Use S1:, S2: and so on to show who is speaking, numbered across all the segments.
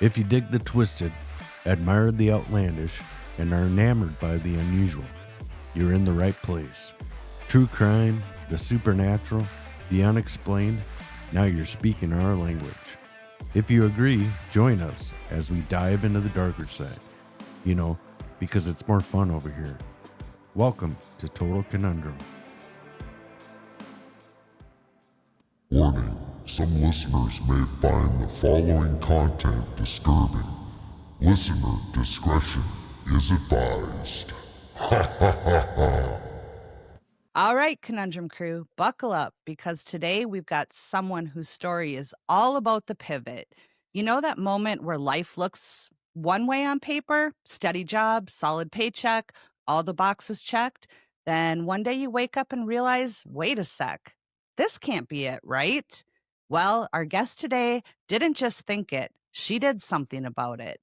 S1: If you dig the twisted, admire the outlandish, and are enamored by the unusual, you're in the right place. True crime, the supernatural, the unexplained, now you're speaking our language. If you agree, join us as we dive into the darker side. You know, because it's more fun over here. Welcome to Total Conundrum.
S2: Warning, some listeners may find the following content disturbing. Listener discretion is advised. Ha ha ha ha.
S3: All right, Conundrum crew, buckle up because today we've got someone whose story is all about the pivot. You know that moment where life looks one way on paper, steady job, solid paycheck, all the boxes checked. Then one day you wake up and realize, wait a sec, this can't be it, right? Well, our guest today didn't just think it, she did something about it.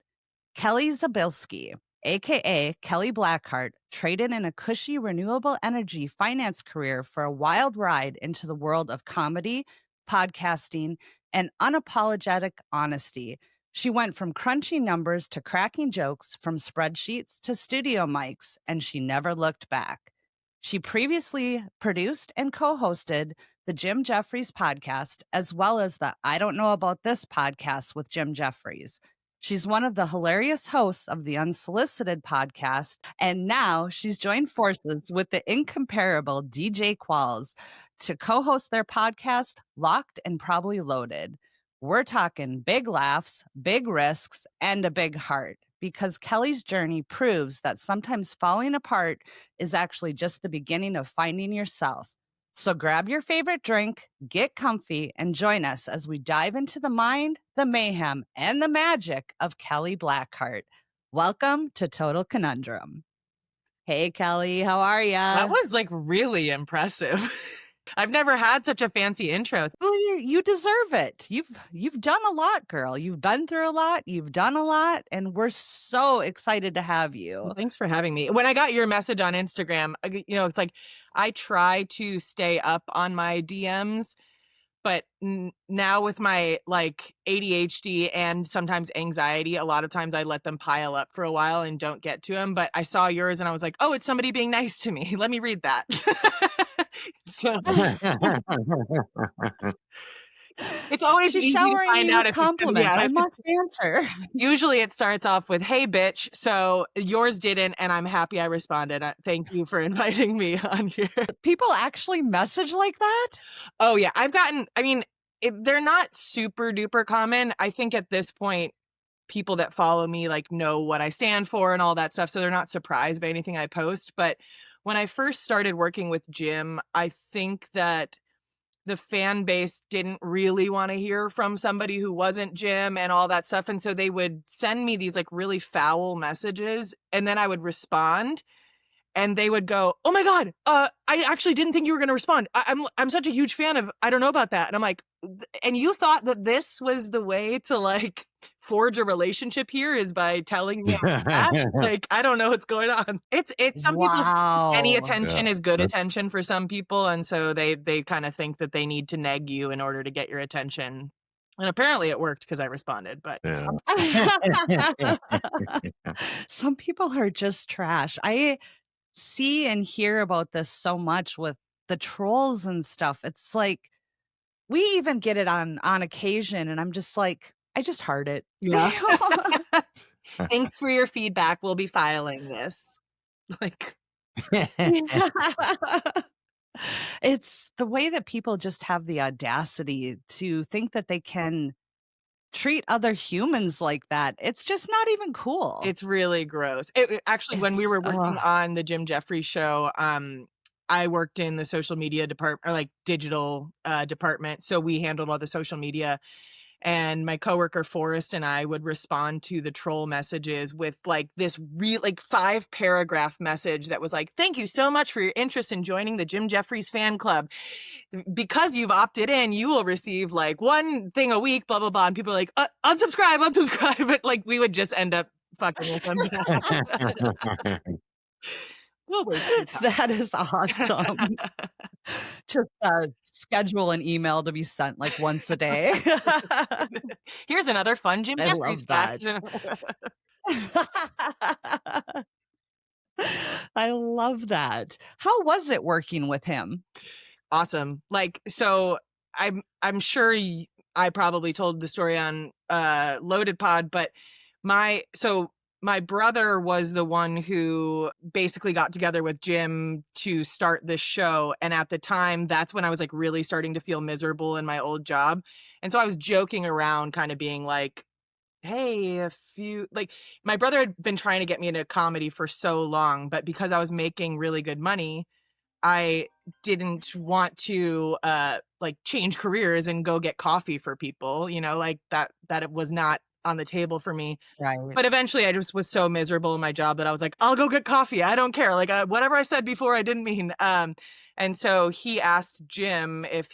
S3: Kelly Zabielski, aka Kelly Blackheart, traded in a cushy renewable energy finance career for a wild ride into the world of comedy, podcasting, and unapologetic honesty. She went from crunching numbers to cracking jokes, from spreadsheets to studio mics, and she never looked back. She previously produced and co-hosted the Jim Jefferies podcast, as well as the I Don't Know About This podcast with Jim Jefferies. She's one of the hilarious hosts of the Unsolicited podcast, and now she's joined forces with the incomparable DJ Qualls to co-host their podcast, Locked and Probably Loaded. We're talking big laughs, big risks, and a big heart, because Kelly's journey proves that sometimes falling apart is actually just the beginning of finding yourself. So grab your favorite drink, get comfy, and join us as we dive into the mind, the mayhem, and the magic of Kelly Blackheart. Welcome to Total Conundrum. Hey, Kelly, how are ya?
S4: That was like really impressive. I've never had such a fancy intro.
S3: Well, you deserve it. You've done a lot, girl. You've been through a lot. You've done a lot, and we're so excited to have you.
S4: Well, thanks for having me. When I got your message on Instagram, it's like I try to stay up on my DMs, but now with my like ADHD and sometimes anxiety, a lot of times I let them pile up for a while and don't get to them. But I saw yours and I was like, oh, it's somebody being nice to me. Let me read that. So it's always
S3: She's
S4: easy to
S3: showering
S4: find
S3: me
S4: out
S3: with
S4: if it's gonna be
S3: compliments. I
S4: out.
S3: must answer.
S4: Usually it starts off with, hey, bitch. So yours didn't, and I'm happy I responded. Thank you for inviting me on here.
S3: People actually message like that?
S4: Oh, yeah. They're not super duper common. I think at this point, people that follow me like know what I stand for and all that stuff. So they're not surprised by anything I post. But when I first started working with Jim, I think that the fan base didn't really want to hear from somebody who wasn't Jim and all that stuff. And so they would send me these like really foul messages, and then I would respond and they would go, oh my God, I actually didn't think you were going to respond. I'm such a huge fan of, I don't know about that. And I'm like, and you thought that this was the way to like forge a relationship here is by telling me that? Like, I don't know what's going on. It's some people, any attention is good attention for some people. And so they kind of think that they need to nag you in order to get your attention. And apparently it worked because I responded, but
S3: some people are just trash. I see and hear about this so much with the trolls and stuff. It's like, we even get it on occasion, and I'm just like, I just heard it.
S4: Yeah. Thanks for your feedback. We'll be filing this. Like,
S3: it's the way that people just have the audacity to think that they can treat other humans like that. It's just not even cool.
S4: It's really gross. Actually, when we were working on the Jim Jefferies show, I worked in the social media department, or like digital department. So we handled all the social media. And my coworker Forrest and I would respond to the troll messages with like this 5-paragraph message that was like, thank you so much for your interest in joining the Jim Jefferies fan club. Because you've opted in, you will receive like one thing a week, blah, blah, blah. And people are like, unsubscribe. But like we would just end up fucking with them.
S3: That is awesome. Just schedule an email to be sent like once a day.
S4: Here's another fun Jim
S3: I
S4: Jefferies
S3: love
S4: fact.
S3: that. I love that. How was it working with him?
S4: Awesome. Like, so I'm sure I probably told the story on Loaded Pod, but my brother was the one who basically got together with Jim to start this show, and at the time that's when I was like really starting to feel miserable in my old job. And so I was joking around kind of being like, hey, if you like, my brother had been trying to get me into comedy for so long, but because I was making really good money, I didn't want to like change careers and go get coffee for people, like that it was not on the table for me.
S3: Right.
S4: But eventually I just was so miserable in my job that I was like, I'll go get coffee. I don't care. Like whatever I said before, I didn't mean. And so he asked Jim if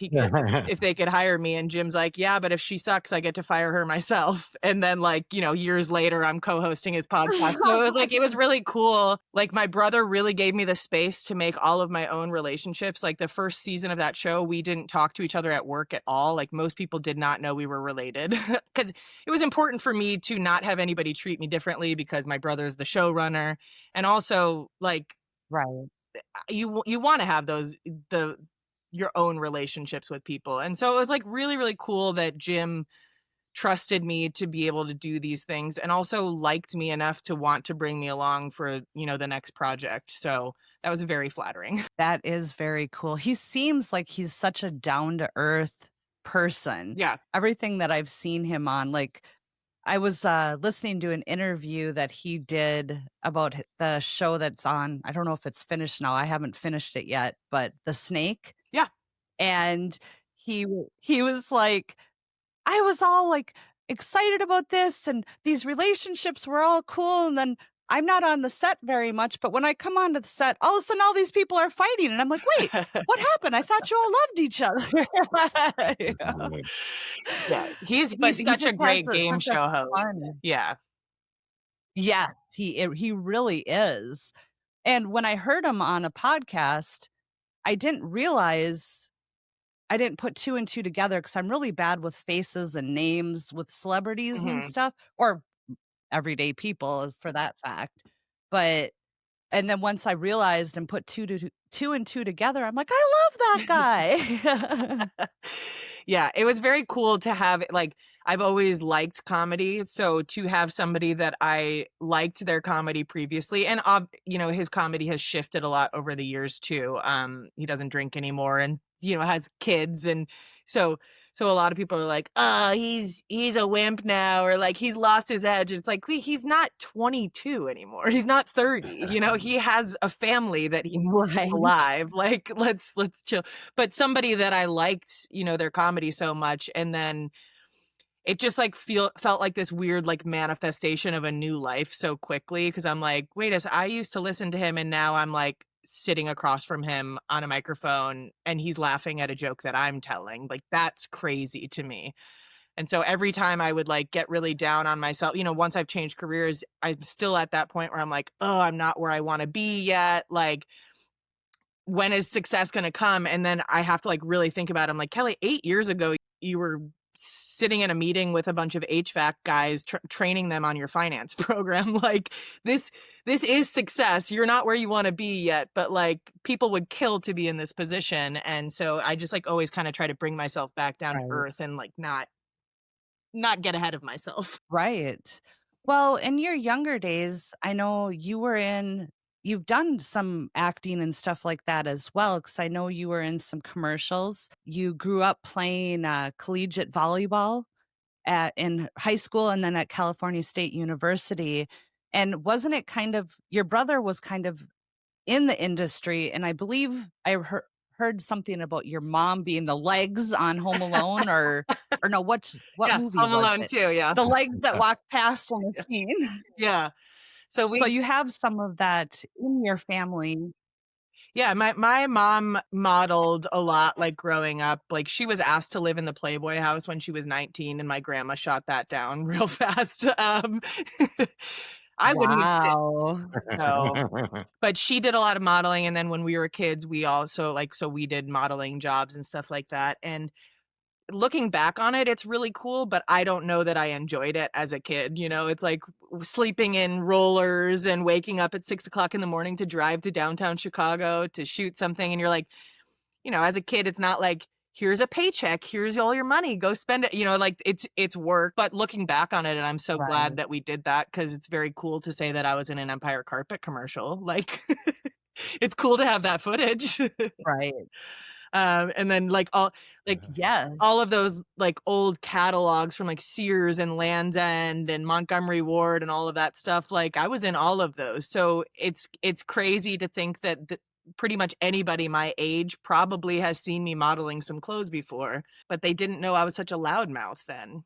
S4: they could hire me. And Jim's like, yeah, but if she sucks, I get to fire her myself. And then like, years later, I'm co-hosting his podcast. So it was really cool. Like my brother really gave me the space to make all of my own relationships. Like the first season of that show, we didn't talk to each other at work at all. Like most people did not know we were related because it was important for me to not have anybody treat me differently because my brother's the showrunner. And also like,
S3: Right.
S4: you want to have your own relationships with people. And so it was like really, really cool that Jim trusted me to be able to do these things and also liked me enough to want to bring me along for, the next project. So that was very flattering.
S3: That is very cool. He seems like he's such a down to earth person.
S4: Yeah.
S3: Everything that I've seen him on, like I was listening to an interview that he did about the show that's on. I don't know if it's finished now. I haven't finished it yet, but The Snake.
S4: Yeah.
S3: And he was like, I was all like excited about this and these relationships were all cool. And then I'm not on the set very much, but when I come onto the set, all of a sudden all these people are fighting. And I'm like, wait, what happened? I thought you all loved each other.
S4: Yeah. He's
S3: But he
S4: such
S3: just
S4: a great
S3: has
S4: game
S3: such a
S4: show host.
S3: fun-
S4: Yeah.
S3: Yes, he really is. And when I heard him on a podcast, I didn't realize I didn't put two and two together because I'm really bad with faces and names with celebrities and
S4: Mhm.
S3: stuff, or everyday people for that fact. And then once I realized and put two and two together, I'm like, I love that guy.
S4: Yeah, it was very cool to have like I've always liked comedy, so to have somebody that I liked their comedy previously, and his comedy has shifted a lot over the years too. He doesn't drink anymore, and has kids, and so a lot of people are like, oh, he's a wimp now, or like he's lost his edge. It's like he's not 22 anymore. He's not 30. He has a family that he wants
S3: Right.
S4: alive. Like let's chill. But somebody that I liked, their comedy so much, and then it just like felt like this weird like manifestation of a new life so quickly because I'm like, wait, I used to listen to him and now I'm like sitting across from him on a microphone and he's laughing at a joke that I'm telling. Like that's crazy to me. And so every time I would like get really down on myself, once I've changed careers, I'm still at that point where I'm like, oh, I'm not where I want to be yet. Like when is success going to come? And then I have to like really think about it. I'm like, Kelly, 8 years ago, you were sitting in a meeting with a bunch of HVAC guys training them on your finance program. Like this is success. You're not where you want to be yet, but like people would kill to be in this position. And so I just like always kind of try to bring myself back down to earth and like not get ahead of myself.
S3: Right. Well, in your younger days, I know you've done some acting and stuff like that as well, because I know you were in some commercials. You grew up playing collegiate volleyball in high school and then at California State University. And wasn't it your brother was kind of in the industry, and I believe I heard something about your mom being the legs on Home Alone, or no, what
S4: Yeah,
S3: movie
S4: Home
S3: was
S4: Alone
S3: it?
S4: too, yeah.
S3: The legs that walk past on the scene.
S4: Yeah. So
S3: So you have some of that in your family.
S4: Yeah, my mom modeled a lot like growing up. Like she was asked to live in the Playboy house when she was 19 and my grandma shot that down real fast. I wouldn't even fit.
S3: Wow.
S4: So, but she did a lot of modeling, and then when we were kids, we also so we did modeling jobs and stuff like that, and looking back on it, it's really cool, but I don't know that I enjoyed it as a kid. It's like sleeping in rollers and waking up at 6 o'clock in the morning to drive to downtown Chicago to shoot something. And you're like, as a kid, it's not like, here's a paycheck, here's all your money, go spend it. Like it's work. But looking back on it, and I'm so glad
S3: Right.
S4: that we did that, because it's very cool to say that I was in an Empire Carpet commercial. Like, it's cool to have that footage.
S3: Right.
S4: And then like
S3: Yeah.
S4: all of those like old catalogs from like Sears and Land's End and Montgomery Ward and all of that stuff. Like, I was in all of those. So it's crazy to think that pretty much anybody my age probably has seen me modeling some clothes before, but they didn't know I was such a loudmouth then.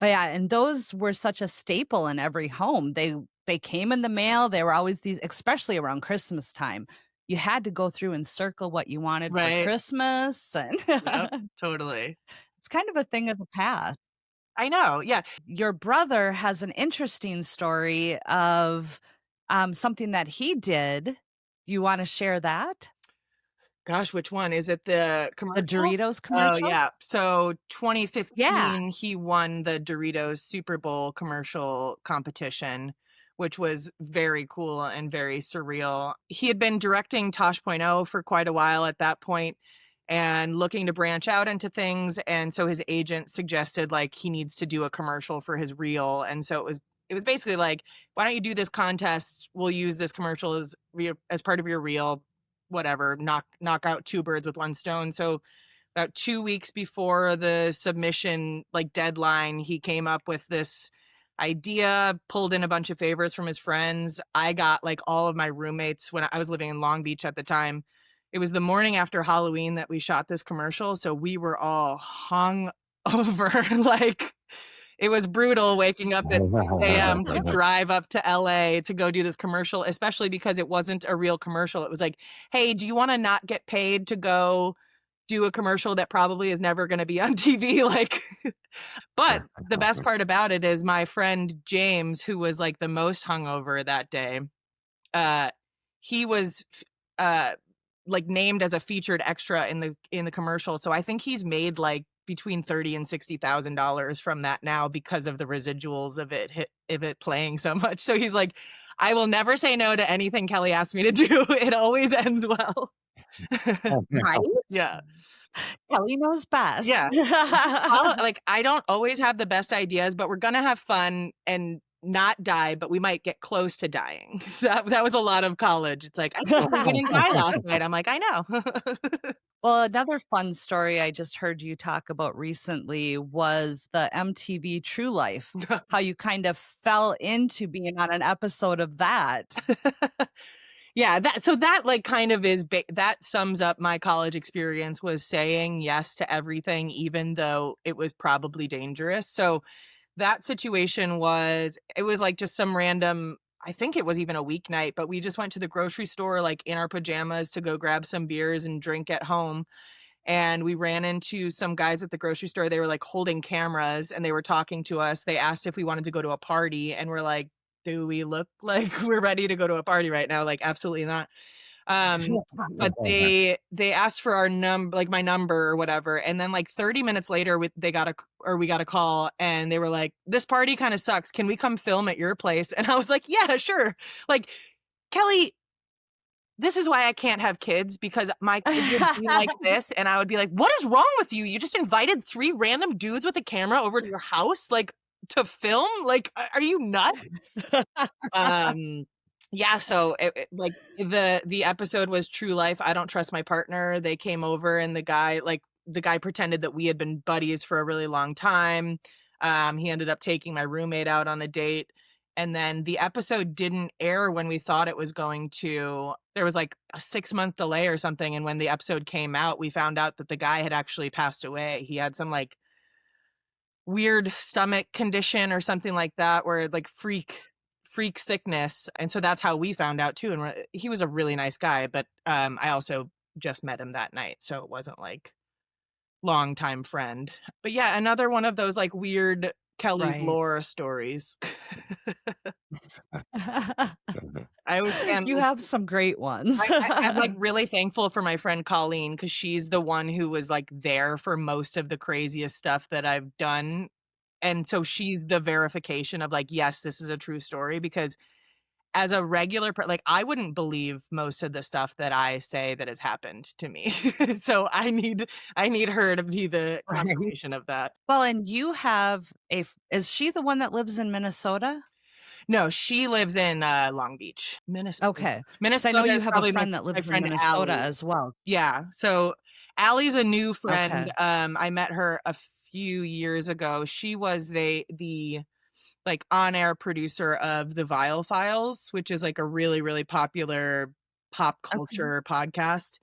S3: Oh, yeah, and those were such a staple in every home. They came in the mail. They were always these, especially around Christmas time. You had to go through and circle what you wanted for
S4: Right.
S3: Christmas, and
S4: Yep, totally.
S3: it's kind of a thing of the past.
S4: I know. Yeah.
S3: Your brother has an interesting story of something that he did. Do you want to share that?
S4: Gosh, which one? Is it the
S3: The
S4: commercial?
S3: Doritos
S4: Oh,
S3: commercial?
S4: yeah. So
S3: Yeah.
S4: 2015, he won the Doritos Super Bowl commercial competition, which was very cool and very surreal. He had been directing Tosh.0 for quite a while at that point and looking to branch out into things. And so his agent suggested like he needs to do a commercial for his reel. And so it was basically like, why don't you do this contest? We'll use this commercial as part of your reel, whatever, knock out two birds with one stone. So about 2 weeks before the submission like deadline, he came up with this idea, pulled in a bunch of favors from his friends. I got like all of my roommates when I was living in Long Beach at the time. It was the morning after Halloween that we shot this commercial, so we were all hung over. Like, it was brutal waking up at 6 a.m. to drive up to LA to go do this commercial, especially because it wasn't a real commercial. It was like, hey, do you want to not get paid to go do a commercial that probably is never going to be on TV? Like, but the best part about it is my friend James, who was like the most hungover that day, he was like named as a featured extra in the commercial. So I think he's made like between $30,000 and $60,000 from that now because of the residuals of it playing so much. So he's like, I will never say no to anything Kelly asks me to do. It always ends well.
S3: Right?
S4: Yeah.
S3: Kelly knows best.
S4: Yeah. Like, I don't always have the best ideas, but we're gonna have fun and not die, but we might get close to dying. That was a lot of college. It's like, I can't believe we didn't die last night. I'm like, I know.
S3: Well, another fun story I just heard you talk about recently was the MTV True Life, how you kind of fell into being on an episode of that.
S4: Yeah, that like kind of is that sums up my college experience, was saying yes to everything, even though it was probably dangerous. So that situation was like just some random, I think it was even a weeknight, but we just went to the grocery store like in our pajamas to go grab some beers and drink at home. And we ran into some guys at the grocery store. They were like holding cameras and they were talking to us. They asked if we wanted to go to a party, and we're like, do we look like we're ready to go to a party right now? Like, absolutely not. But they asked for our number, like my number or whatever. And then like 30 minutes later, we got a call, and they were like, this party kind of sucks. Can we come film at your place? And I was like, yeah, sure. Like, Kelly, this is why I can't have kids, because my kids would be like this. And I would be like, what is wrong with you? You just invited 3 random dudes with a camera over to your house, like, to film? Like, are you nuts? Yeah, so like the episode was True Life. I don't trust my partner. They came over, and the guy pretended that we had been buddies for a really long time. He ended up taking my roommate out on a date, and then the episode didn't air when we thought it was going to. There was like a 6-month delay or something, and when the episode came out, we found out that the guy had actually passed away. He had some like weird stomach condition or something like that, where like freak sickness. And so that's how we found out too. And he was a really nice guy, but I also just met him that night, so it wasn't like long time friend. But yeah, another one of those like weird Kelly's
S3: Right.
S4: lore stories. I always am.
S3: You have some great ones.
S4: I'm like really thankful for my friend Colleen because she's the one who was like there for most of the craziest stuff that I've done. And so she's the verification of like, yes, this is a true story because as a regular like I wouldn't believe most of the stuff that I say that has happened to me. So I need her to be the
S3: Right.
S4: confirmation of that.
S3: Well, and you have is she the one that lives in Minnesota?
S4: No, she lives in Long Beach, Minnesota.
S3: Okay. Because I know
S4: Minnesota
S3: you
S4: is
S3: have a
S4: probably
S3: friend that
S4: my
S3: lives in
S4: friend
S3: Minnesota
S4: Allie.
S3: as well.
S4: Yeah. So Allie's a new friend.
S3: Okay.
S4: I met her a few years ago. She was the like on-air producer of the Vile Files, which is like a really, really popular pop
S3: Okay.
S4: culture podcast.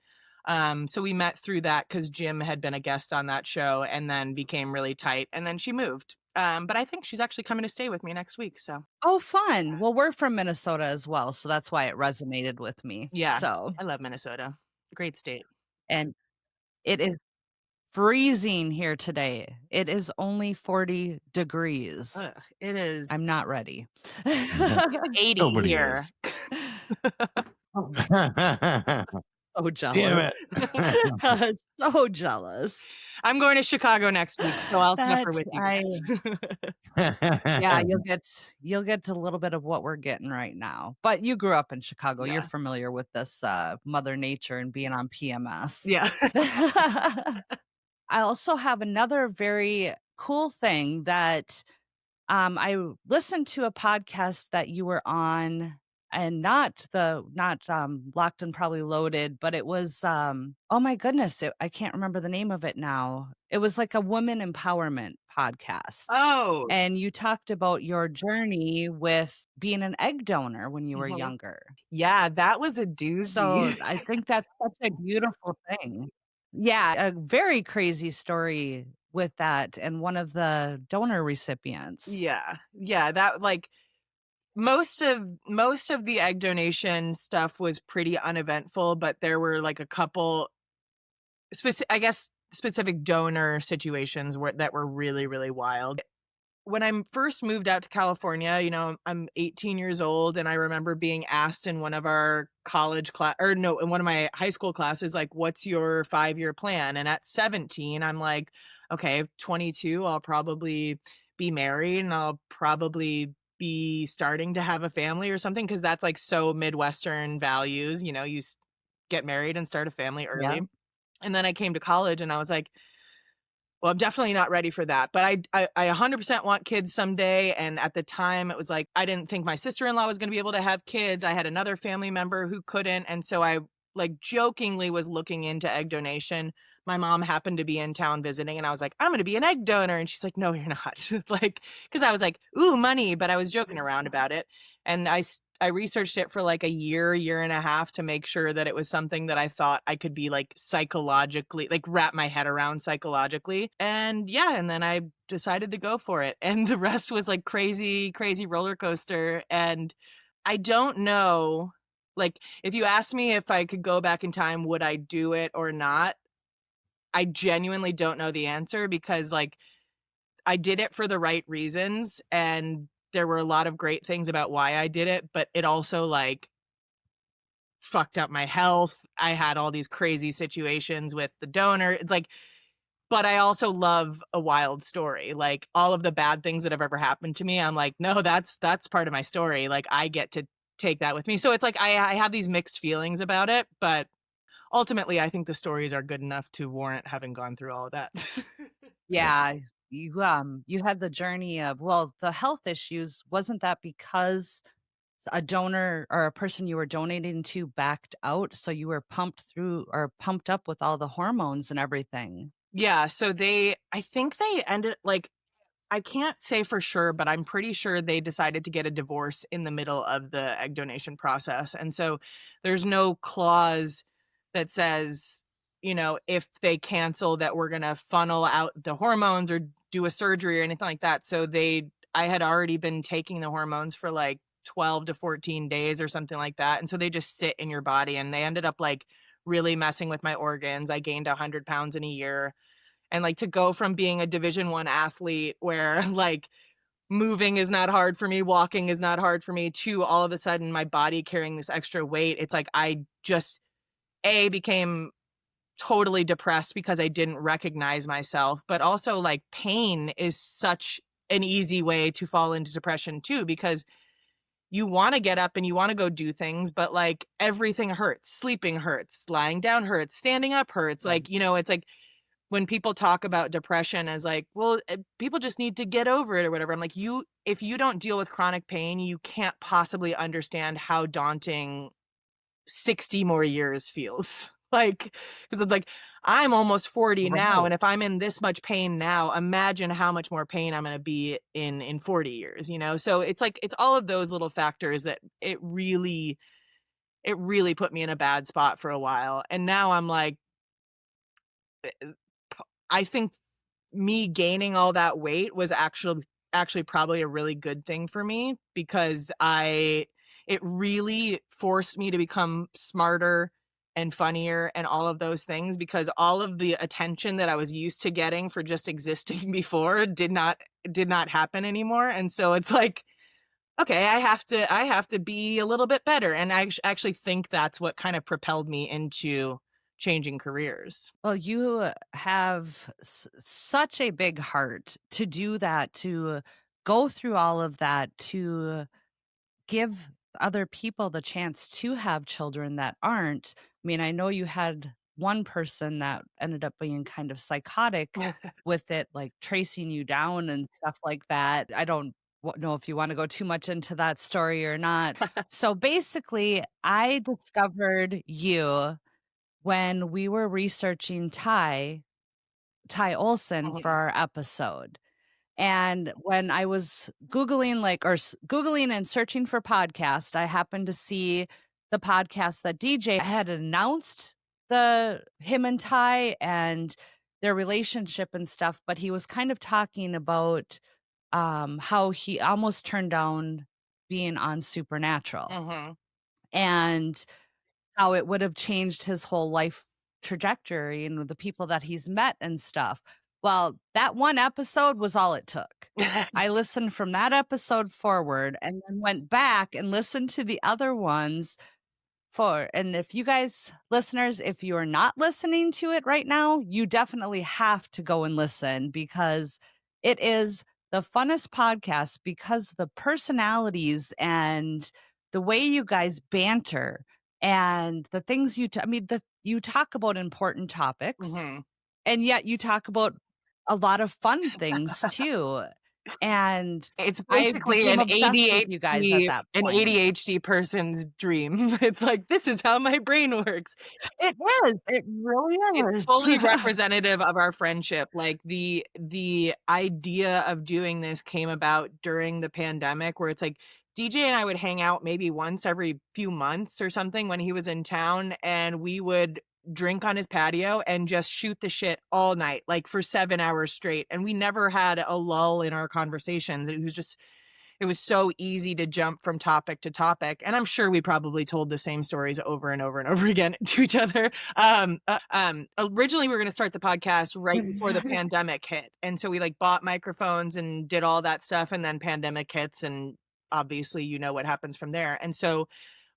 S4: So we met through that because Jim had been a guest on that show and then became really tight. And then she moved. But I think she's actually coming to stay with me next week. So
S3: Oh, fun. Well, we're from Minnesota as well, so that's why it resonated with me.
S4: yeah,
S3: So,
S4: I love Minnesota. Great state.
S3: and it is freezing here today. It is only 40 degrees.
S4: Ugh, it is.
S3: I'm not ready.
S4: It's 80
S1: Nobody
S4: here.
S3: So
S1: Damn
S3: jealous.
S1: it.
S3: So jealous.
S4: I'm going to Chicago next week, so I'll suffer
S3: That's
S4: with you
S3: I
S4: guys.
S3: yeah, you'll get a little bit of what we're getting right now. But you grew up in Chicago. You're
S4: Yeah.
S3: familiar with this Mother Nature and being on PMS.
S4: Yeah.
S3: I also have another very cool thing that I listened to a podcast that you were on, and not Locked and Probably Loaded, but it was oh my goodness, I can't remember the name of it now. It was like a women empowerment podcast.
S4: Oh.
S3: And you talked about your journey with being an egg donor when you were
S4: Mhm.
S3: younger.
S4: Yeah, that was a doozy.
S3: So I think that's such a beautiful thing. Yeah, a very crazy story with that, and one of the donor recipients.
S4: Yeah. Yeah, that like most of the egg donation stuff was pretty uneventful, but there were like a couple specific donor situations that were really, really wild. When I first moved out to California, you know, I'm 18 years old, and I remember being asked in one of our in one of my high school classes, like, what's your 5-year plan? And at 17, I'm like, okay, 22, I'll probably be married and I'll probably be starting to have a family or something. Cause that's like so Midwestern values, you know, get married and start a family early.
S3: Yeah.
S4: And then I came to college and I was like, well, I'm definitely not ready for that, but I 100% want kids someday. And at the time, it was like I didn't think my sister-in-law was going to be able to have kids. I had another family member who couldn't, and so I like jokingly was looking into egg donation. My mom happened to be in town visiting, and I was like, I'm going to be an egg donor, and she's like, no, you're not. Like, because I was like, ooh, money, but I was joking around about it, and I researched it for like a year and a half to make sure that it was something that I thought I could be like psychologically, like wrap my head around psychologically. And yeah, and then I decided to go for it. And the rest was like crazy, crazy roller coaster. And I don't know, like, if you asked me if I could go back in time, would I do it or not? I genuinely don't know the answer because like I did it for the right reasons and there were a lot of great things about why I did it, but it also like fucked up my health. I had all these crazy situations with the donor. It's like, but I also love a wild story. Like all of the bad things that have ever happened to me, I'm like, no, that's part of my story. Like I get to take that with me. So it's like I have these mixed feelings about it, but ultimately I think the stories are good enough to warrant having gone through all of that.
S3: Yeah. You had the journey of, well, the health issues, wasn't that because a donor or a person you were donating to backed out, so you were pumped up with all the hormones and everything?
S4: Yeah, so I think they ended like I can't say for sure, but I'm pretty sure they decided to get a divorce in the middle of the egg donation process. And so there's no clause that says, you know, if they cancel that we're going to funnel out the hormones or do a surgery or anything like that. So I had already been taking the hormones for like 12 to 14 days or something like that. And so they just sit in your body and they ended up like really messing with my organs. I gained 100 pounds in a year. And like to go from being a Division I athlete where like moving is not hard for me, walking is not hard for me, to all of a sudden my body carrying this extra weight. It's like I just became totally depressed because I didn't recognize myself, but also like pain is such an easy way to fall into depression too, because you want to get up and you want to go do things, but like everything hurts. Sleeping hurts, lying down hurts, standing up hurts. Like, you know, it's like when people talk about depression as like, well, people just need to get over it or whatever. I'm like, if you don't deal with chronic pain, you can't possibly understand how daunting 60 more years feels. Like, because it's like, I'm almost 40 now,
S3: Right.
S4: and if I'm in this much pain now, imagine how much more pain I'm going to be in 40 years, you know? So it's like, it's all of those little factors that it really put me in a bad spot for a while. And now I'm like, I think me gaining all that weight was actually probably a really good thing for me, because it really forced me to become smarter and funnier and all of those things, because all of the attention that I was used to getting for just existing before did not happen anymore. And so it's like, okay, I have to be a little bit better. And I actually think that's what kind of propelled me into changing careers.
S3: Well, you have such a big heart to do that, to go through all of that, to give other people the chance to have children that aren't. I mean, I know you had one person that ended up being kind of psychotic with it, like tracing you down and stuff like that. I don't know if you want to go too much into that story or not. So basically, I discovered you when we were researching Ty Olson for our episode. And when I was Googling, Googling and searching for podcast, I happened to see the podcast that DJ had announced him and Ty and their relationship and stuff. But he was kind of talking about how he almost turned down being on Supernatural and how it would have changed his whole life trajectory and the people that he's met and stuff. Well, that one episode was all it took. I listened from that episode forward and then went back and listened to the other ones and if you guys, listeners, if you are not listening to it right now, you definitely have to go and listen, because it is the funnest podcast, because the personalities and the way you guys banter and the things you talk about important topics, and yet you talk about a lot of fun things too. And
S4: it's
S3: I
S4: basically
S3: became
S4: an
S3: obsessed with you guys at that
S4: an
S3: point.
S4: ADHD person's dream. It's like, this is how my brain works.
S3: It is. It really is.
S4: It's fully representative of our friendship. Like the idea of doing this came about during the pandemic, where it's like DJ and I would hang out maybe once every few months or something when he was in town, and we would drink on his patio and just shoot the shit all night, like for 7 hours straight. And we never had a lull in our conversations. It was so easy to jump from topic to topic. And I'm sure we probably told the same stories over and over and over again to each other. Originally, we were going to start the podcast right before the pandemic hit. And so we like bought microphones and did all that stuff. And then pandemic hits. And obviously, you know what happens from there. And so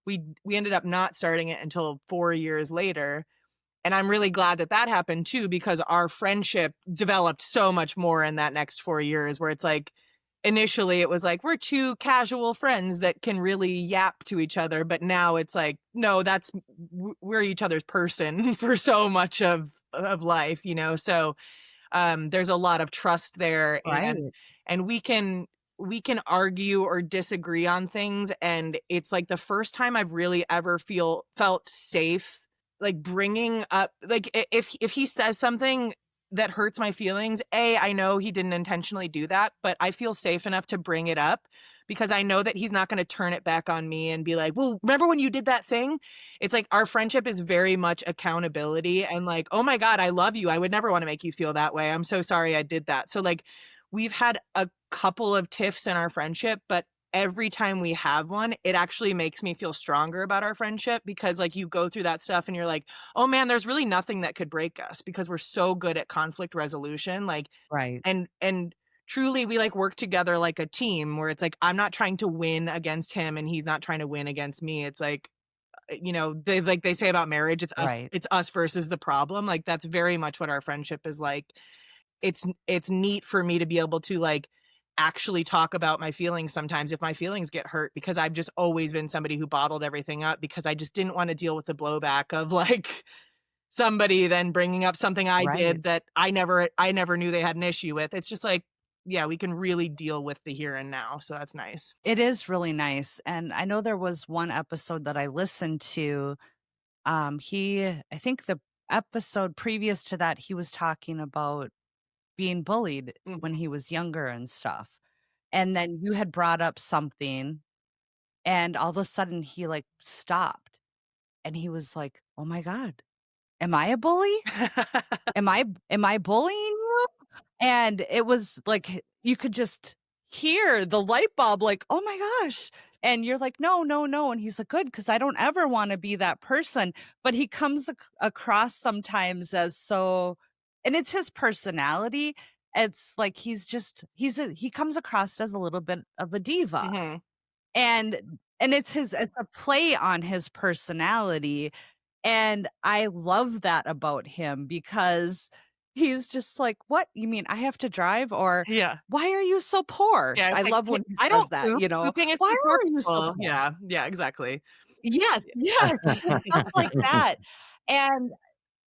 S4: we ended up not starting it until 4 years later. And I'm really glad that happened too, because our friendship developed so much more in that next 4 years, where it's like, initially it was like, we're two casual friends that can really yap to each other. But now it's like, no, we're each other's person for so much of life, you know? So there's a lot of trust there.
S3: Right.
S4: And we can argue or disagree on things. And it's like the first time I've really ever felt safe, like bringing up, like if he says something that hurts my feelings, I know he didn't intentionally do that, but I feel safe enough to bring it up, because I know that he's not going to turn it back on me and be like, well, remember when you did that thing? It's like our friendship is very much accountability and like, oh my God, I love you. I would never want to make you feel that way. I'm so sorry I did that. So like we've had a couple of tiffs in our friendship, but every time we have one, it actually makes me feel stronger about our friendship because, like, you go through that stuff and you're like, "Oh, man, there's really nothing that could break us because we're so good at conflict resolution." Like,
S3: Right.
S4: and truly, we, like, work together like a team where it's like, I'm not trying to win against him and he's not trying to win against me. It's like, they say about marriage,
S3: Right.
S4: it's us versus the problem. Like, that's very much what our friendship is like. It's neat for me to be able to, like, actually talk about my feelings sometimes if my feelings get hurt because I've just always been somebody who bottled everything up because I just didn't wanna deal with the blowback of, like, somebody then bringing up something I
S3: Right.
S4: did that I never knew they had an issue with. It's just like, yeah, we can really deal with the here and now, so that's nice.
S3: It is really nice. And I know there was one episode that I listened to. I think the episode previous to that, he was talking about being bullied when
S4: Mhm.
S3: he was younger and stuff. And then you had brought up something, and all of a sudden he like stopped and he was like, "Oh my God, am I a bully? Am I bullying you?" And it was like you could just hear the light bulb like, "Oh my gosh." And you're like, "No, no, no." And he's like, "Good, because I don't ever want to be that person." But he comes across sometimes as so, and it's his personality. It's like he comes across as a little bit of a diva.
S4: Mhm.
S3: And it's a play on his personality, and I love that about him because he's just like, "What? You mean I have to drive?" Or,
S4: Yeah.
S3: "Why are you so poor?"
S4: Yeah, it's
S3: I
S4: like,
S3: love
S4: "Hey,
S3: when he
S4: I
S3: says
S4: don't
S3: that,
S4: poop. Pooping is
S3: "Why
S4: for poor
S3: are you so
S4: people."
S3: poor?"
S4: Yeah, yeah, exactly.
S3: Yes, yes, just stuff like that. And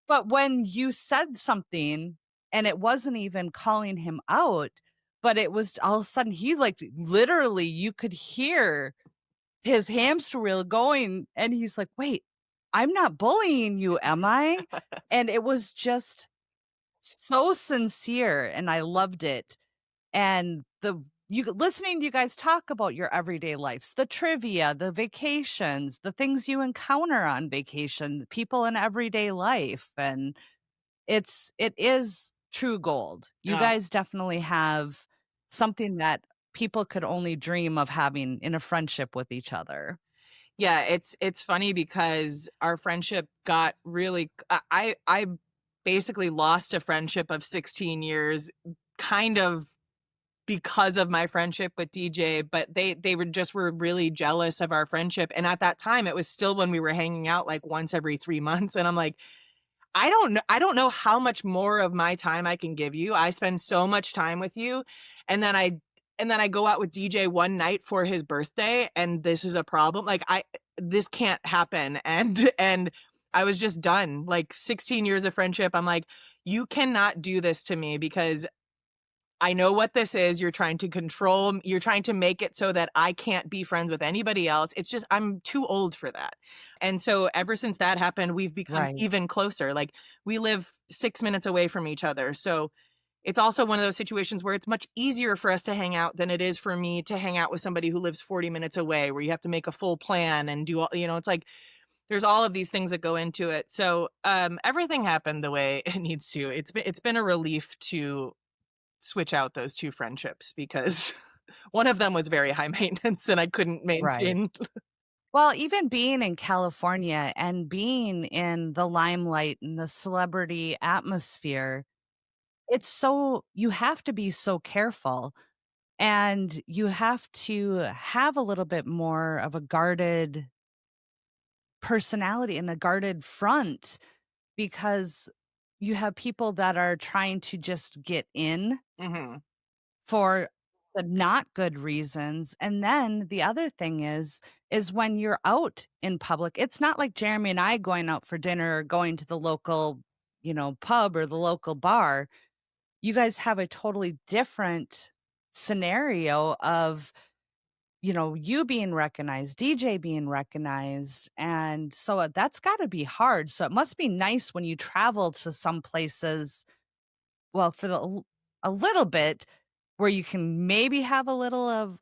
S3: but when you said something and it wasn't even calling him out, but it was all of a sudden he, like, literally you could hear his hamster wheel going, and he's like, "Wait, I'm not bullying you, am I?" And it was just so sincere, and I loved it. And listening to you guys talk about your everyday lives, the trivia, the vacations, the things you encounter on vacation, people in everyday life, and it is true gold. You
S4: Oh.
S3: guys definitely have something that people could only dream of having in a friendship with each other.
S4: Yeah, it's funny because our friendship got really I basically lost a friendship of 16 years kind of because of my friendship with DJ, but were really jealous of our friendship, and at that time, it was still when we were hanging out, like, once every 3 months, and I'm like, I don't know how much more of my time I can give you. I spend so much time with you, and then I go out with DJ one night for his birthday, and this is a problem. Like, this can't happen, and I was just done. Like, 16 years of friendship, I'm like, "You cannot do this to me because I know what this is. You're trying to make it so that I can't be friends with anybody else. It's just I'm too old for that." And so ever since that happened, we've become
S3: Right.
S4: even closer. Like, we live 6 minutes away from each other. So it's also one of those situations where it's much easier for us to hang out than it is for me to hang out with somebody who lives 40 minutes away, where you have to make a full plan and do all, it's like there's all of these things that go into it. So everything happened the way it needs to. It's been a relief to switch out those 2 friendships because one of them was very high maintenance and I couldn't
S3: Right.
S4: maintain.
S3: Well, even being in California and being in the limelight and the celebrity atmosphere, you have to be so careful, and you have to have a little bit more of a guarded personality and a guarded front because you have people that are trying to just get in
S4: Mhm.
S3: for the not good reasons. And then the other thing is when you're out in public, it's not like Jeremy and I going out for dinner or going to the local, pub or the local bar. You guys have a totally different scenario of, you being recognized, DJ being recognized. And so that's got to be hard. So it must be nice when you travel to some places, well, for a little bit where you can maybe have a little of,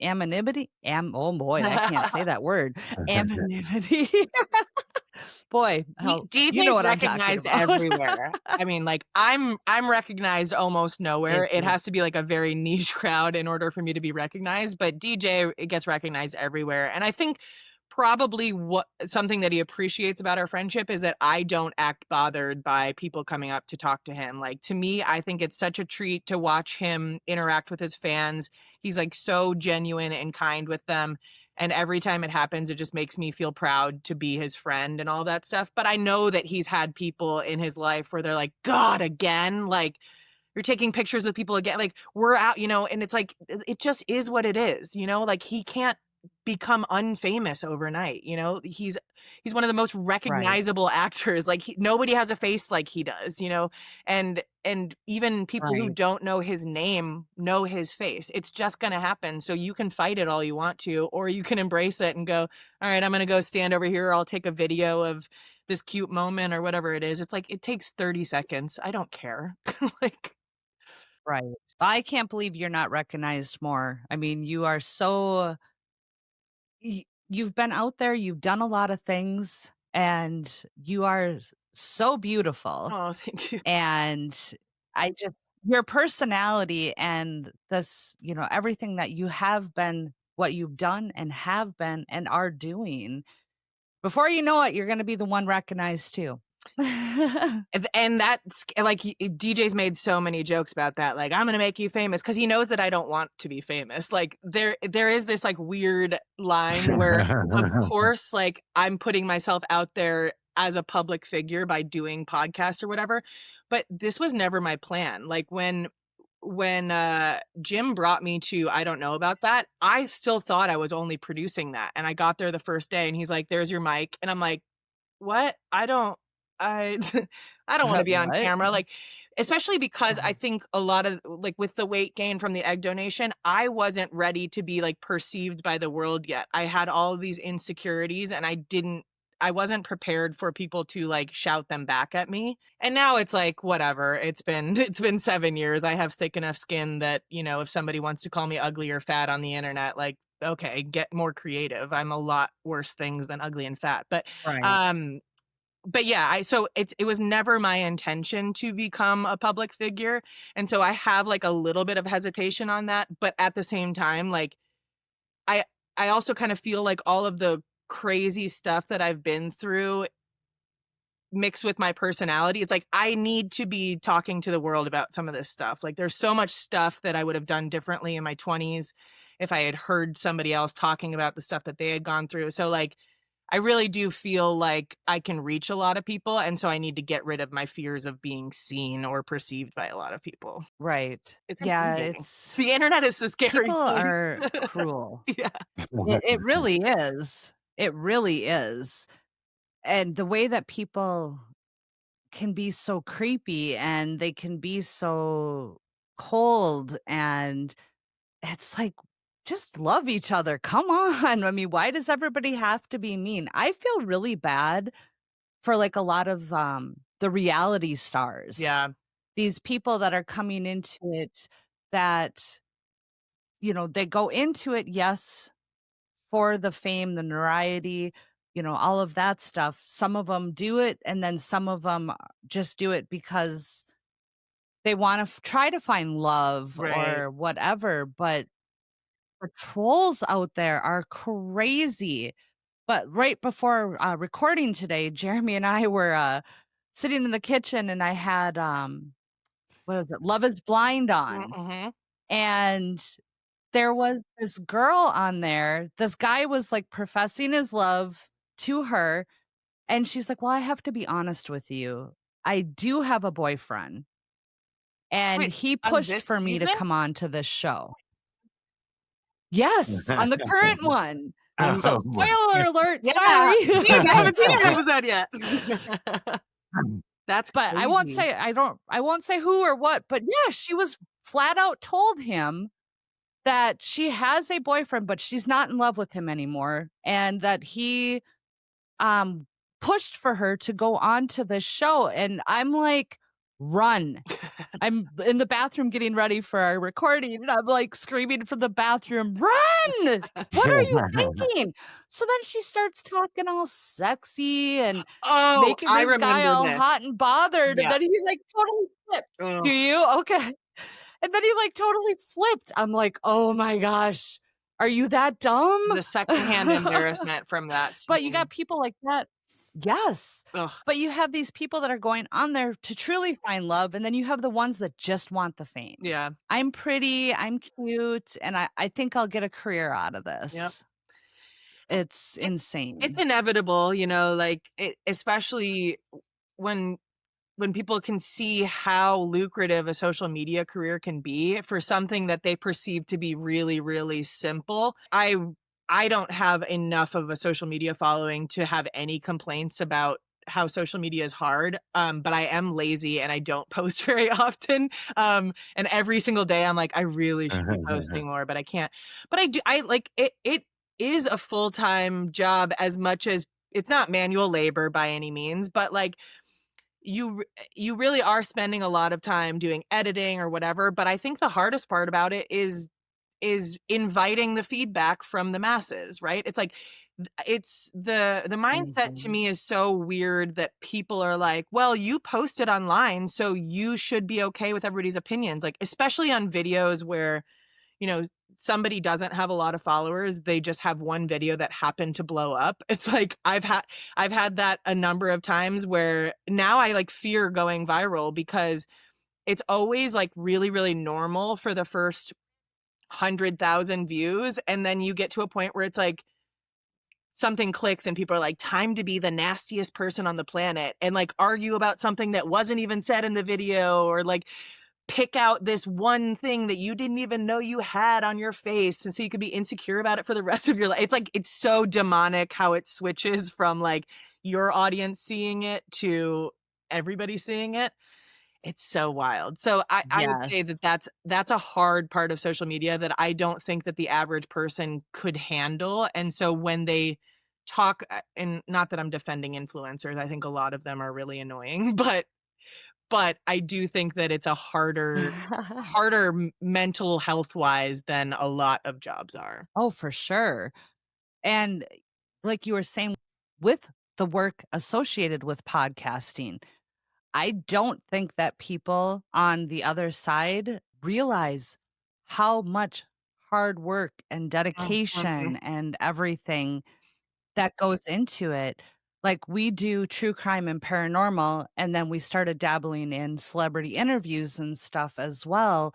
S3: anonymity. Oh boy, I can't say that word. Anonymity. Boy, you know
S4: DJ's
S3: what I'm talking
S4: recognized
S3: about.
S4: everywhere. I mean, like I'm recognized almost nowhere. It has to be like a very niche crowd in order for me to be recognized, but DJ it gets recognized everywhere. And I think probably what something that he appreciates about our friendship is that I don't act bothered by people coming up to talk to him. Like to me, I think it's such a treat to watch him interact with his fans. He's like so genuine and kind with them. And every time it happens, it just makes me feel proud to be his friend and all that stuff. But I know that he's had people in his life where they're like, God, again? Like, you're taking pictures with people again. Like, we're out, and it's like, it just is what it is, Like, he can't become unfamous overnight, he's one of the most
S3: Right.
S4: recognizable actors. Like nobody has a face like he does, and even people who
S3: Right.
S4: don't know his name know his face. It's just going to happen. So you can fight it all you want to, or you can embrace it and go, all right, I'm going to go stand over here. I'll take a video of this cute moment or whatever it is. It's like, it takes 30 seconds. I don't care. Like,
S3: Right. I can't believe you're not recognized more. I mean, you are so you've been out there, you've done a lot of things, and you are so beautiful.
S4: oh, thank you.
S3: And I just your personality and this, everything that you have been, what you've done and have been and are doing, before you know it, you're going to be the one recognized too.
S4: And that's like DJ's made so many jokes about that. Like, I'm going to make you famous because he knows that I don't want to be famous. Like there is this like weird line where of course, like I'm putting myself out there as a public figure by doing podcasts or whatever. But this was never my plan. Like when Jim brought me to I Don't Know About That, I still thought I was only producing that. And I got there the first day and he's like, there's your mic. And I'm like, what? I I don't want to be on
S3: What?
S4: camera, like, especially because I
S3: Uh-huh.
S4: think a lot of like with the weight gain from the egg donation, I wasn't ready to be like perceived by the world yet. I had all of these insecurities and I wasn't prepared for people to like shout them back at me. And now it's like whatever. It's been 7 years. I have thick enough skin that, if somebody wants to call me ugly or fat on the internet, like okay, get more creative. I'm a lot worse things than ugly and fat.
S3: Right.
S4: But yeah, so it was never my intention to become a public figure. And so I have like a little bit of hesitation on that. But at the same time, like I I also kind of feel like all of the crazy stuff that I've been through mixed with my personality. It's like I need to be talking to the world about some of this stuff. Like there's so much stuff that I would have done differently in my 20s if I had heard somebody else talking about the stuff that they had gone through. So like I really do feel like I can reach a lot of people, and so I need to get rid of my fears of being seen or perceived by a lot of people.
S3: Right.
S4: It's
S3: Yeah,
S4: intimidating. The internet is a scary
S3: people
S4: place.
S3: are cruel.
S4: Yeah.
S3: It really is. It really is. And the way that people can be so creepy and they can be so cold, and it's like, just love each other. Come on. I mean, why does everybody have to be mean? I feel really bad for like a lot of the reality stars.
S4: Yeah.
S3: These people that are coming into it that, they go into it, yes, for the fame, the notoriety, all of that stuff. Some of them do it, and then some of them just do it because they want to try to find love
S4: Right.
S3: or whatever. But the trolls out there are crazy. But right before recording today, Jeremy and I were sitting in the kitchen, and I had what is it, Love Is Blind on,
S4: Mm-hmm.
S3: and there was this girl on there. This guy was like professing his love to her, and she's like, "Well, I have to be honest with you. I do have a boyfriend, and
S4: Wait,
S3: he
S4: on
S3: pushed
S4: this
S3: for me to
S4: season?
S3: come on to this show." Yes, on the current one.
S4: I'm
S3: So,
S1: Oh, boy.
S3: spoiler alert,
S4: yeah.
S3: sorry.
S4: Jeez, I haven't seen an episode yet. That's
S3: But
S4: crazy.
S3: I won't say who or what, but yeah, she was flat out told him that she has a boyfriend, but she's not in love with him anymore, and that he pushed for her to go on to this show. And I'm like, run. I'm in the bathroom getting ready for our recording, and I'm like screaming from the bathroom, run! What are you thinking? So then she starts talking all sexy and
S4: Oh,
S3: making
S4: I
S3: this guy
S4: remember
S3: all
S4: this.
S3: hot and bothered. And
S4: Yeah.
S3: then he's like totally flipped. Do
S4: Ugh.
S3: you? Okay. And then he like totally flipped. I'm like, oh my gosh, are you that dumb?
S4: The secondhand embarrassment from that
S3: But you
S4: scene.
S3: got people like that. Yes.
S4: Ugh.
S3: But you have these people that are going on there to truly find love, and then you have the ones that just want the fame.
S4: Yeah.
S3: I'm pretty, I'm cute, and I think I'll get a career out of this.
S4: Yep.
S3: It's insane.
S4: It's inevitable, you know, like especially when people can see how lucrative a social media career can be for something that they perceive to be really, really simple. I don't have enough of a social media following to have any complaints about how social media is hard. But I am lazy and I don't post very often. And every single day I'm like, I really should be posting more, but I can't. But I like it. It is a full-time job, as much as it's not manual labor by any means, but like you really are spending a lot of time doing editing or whatever. But I think the hardest part about it is inviting the feedback from the masses, right? It's like it's the mindset to me is so weird that people are like, well, you posted online, so you should be okay with everybody's opinions. Like, especially on videos where, you know, somebody doesn't have a lot of followers, they just have one video that happened to blow up. It's like I've had that a number of times where now I like fear going viral, because it's always like really, really normal for the first 100,000 views, and then you get to a point where it's like something clicks and people are like, time to be the nastiest person on the planet and like argue about something that wasn't even said in the video, or like pick out this one thing that you didn't even know you had on your face, and so you could be insecure about it for the rest of your life. It's like, it's so demonic how it switches from like your audience seeing it to everybody seeing it. It's so wild. So I would say that that's a hard part of social media that I don't think that the average person could handle. And so when they talk, and not that I'm defending influencers, I think a lot of them are really annoying, but I do think that it's a harder mental health wise than a lot of jobs are.
S3: Oh, for sure. And like you were saying, with the work associated with podcasting, I don't think that people on the other side realize how much hard work and dedication and everything that goes into it. Like, we do true crime and paranormal, and then we started dabbling in celebrity interviews and stuff as well.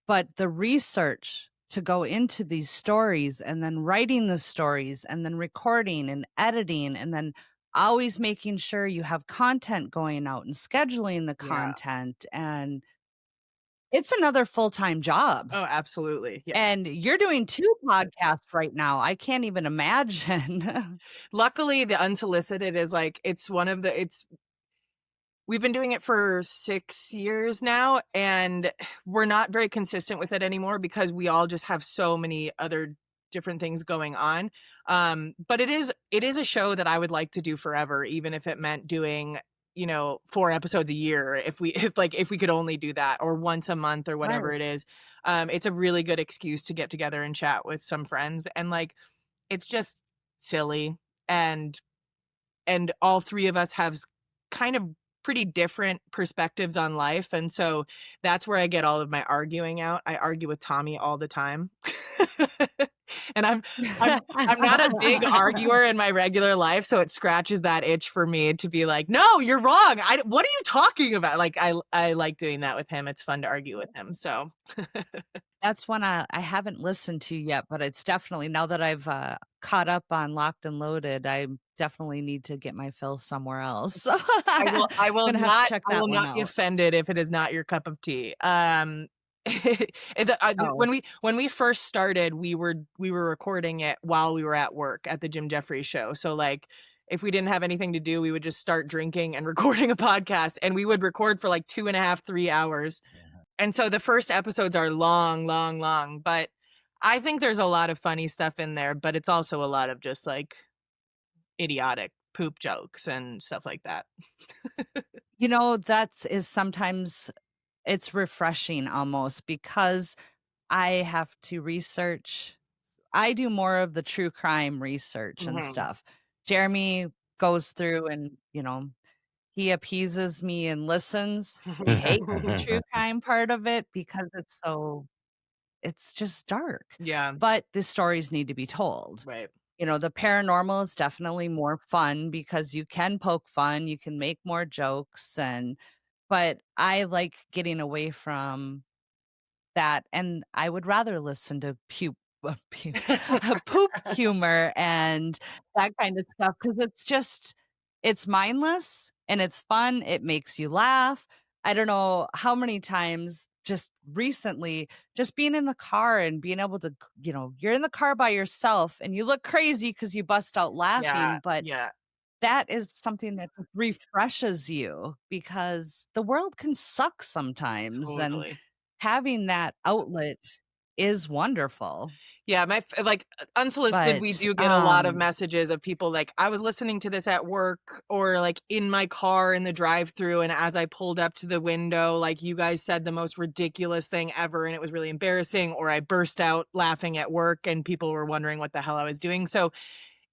S3: But the research to go into these stories, and then writing the stories, and then recording and editing, and then always making sure you have content going out and scheduling the
S4: Yeah.
S3: content, and it's another full-time job.
S4: Oh, absolutely. Yeah.
S3: And you're doing 2 podcasts right now. I can't even imagine.
S4: Luckily, the Unsolicited is like, we've been doing it for 6 years now, and we're not very consistent with it anymore because we all just have so many other different things going on. But it is a show that I would like to do forever, even if it meant doing, 4 episodes a year, if we could only do that, or once a month or whatever
S3: Right.
S4: it is. It's a really good excuse to get together and chat with some friends, and like, it's just silly, and all three of us have kind of pretty different perspectives on life, and so that's where I get all of my arguing out. I argue with Tommy all the time. And I'm not a big arguer in my regular life, so it scratches that itch for me to be like, no, you're wrong. What are you talking about? Like, I like doing that with him. It's fun to argue with him. So
S3: That's one I haven't listened to yet, but it's definitely, now that I've caught up on Locked and Loaded, I definitely need to get my fill somewhere else.
S4: I will
S3: Gonna have to
S4: not
S3: check
S4: I
S3: that
S4: will
S3: one
S4: not be
S3: out.
S4: offended if it is not your cup of tea.
S3: Oh.
S4: When we first started, we were recording it while we were at work at the Jim Jefferies show. So like, if we didn't have anything to do, we would just start drinking and recording a podcast, and we would record for like 2.5, 3 hours. And so the first episodes are long, long, long, but I think there's a lot of funny stuff in there, but it's also a lot of just like idiotic poop jokes and stuff like that.
S3: That's is sometimes it's refreshing almost because I have to research. I do more of the true crime research and
S4: Mhm.
S3: stuff. Jeremy goes through and, he appeases me and listens. He hates the true crime part of it because it's just dark.
S4: Yeah,
S3: But the stories need to be told.
S4: right.
S3: The paranormal is definitely more fun because you can poke fun, you can make more jokes but I like getting away from that, and I would rather listen to puke, poop humor and that kind of stuff because it's mindless and it's fun. It makes you laugh. I don't know how many times just recently, just being in the car and being able to, you're in the car by yourself and you look crazy because you bust out
S4: Yeah,
S3: laughing, but
S4: yeah,
S3: that is something that refreshes you because the world can suck sometimes, and
S4: totally.
S3: having that outlet is wonderful.
S4: Yeah, Unsolicited, we
S3: But,
S4: do get a lot of messages of people like, "I was listening to this at work or, like, in my car in the drive-through, and as I pulled up to the window, like, you guys said the most ridiculous thing ever, and it was really embarrassing," or, "I burst out laughing at work, and people were wondering what the hell I was doing." So,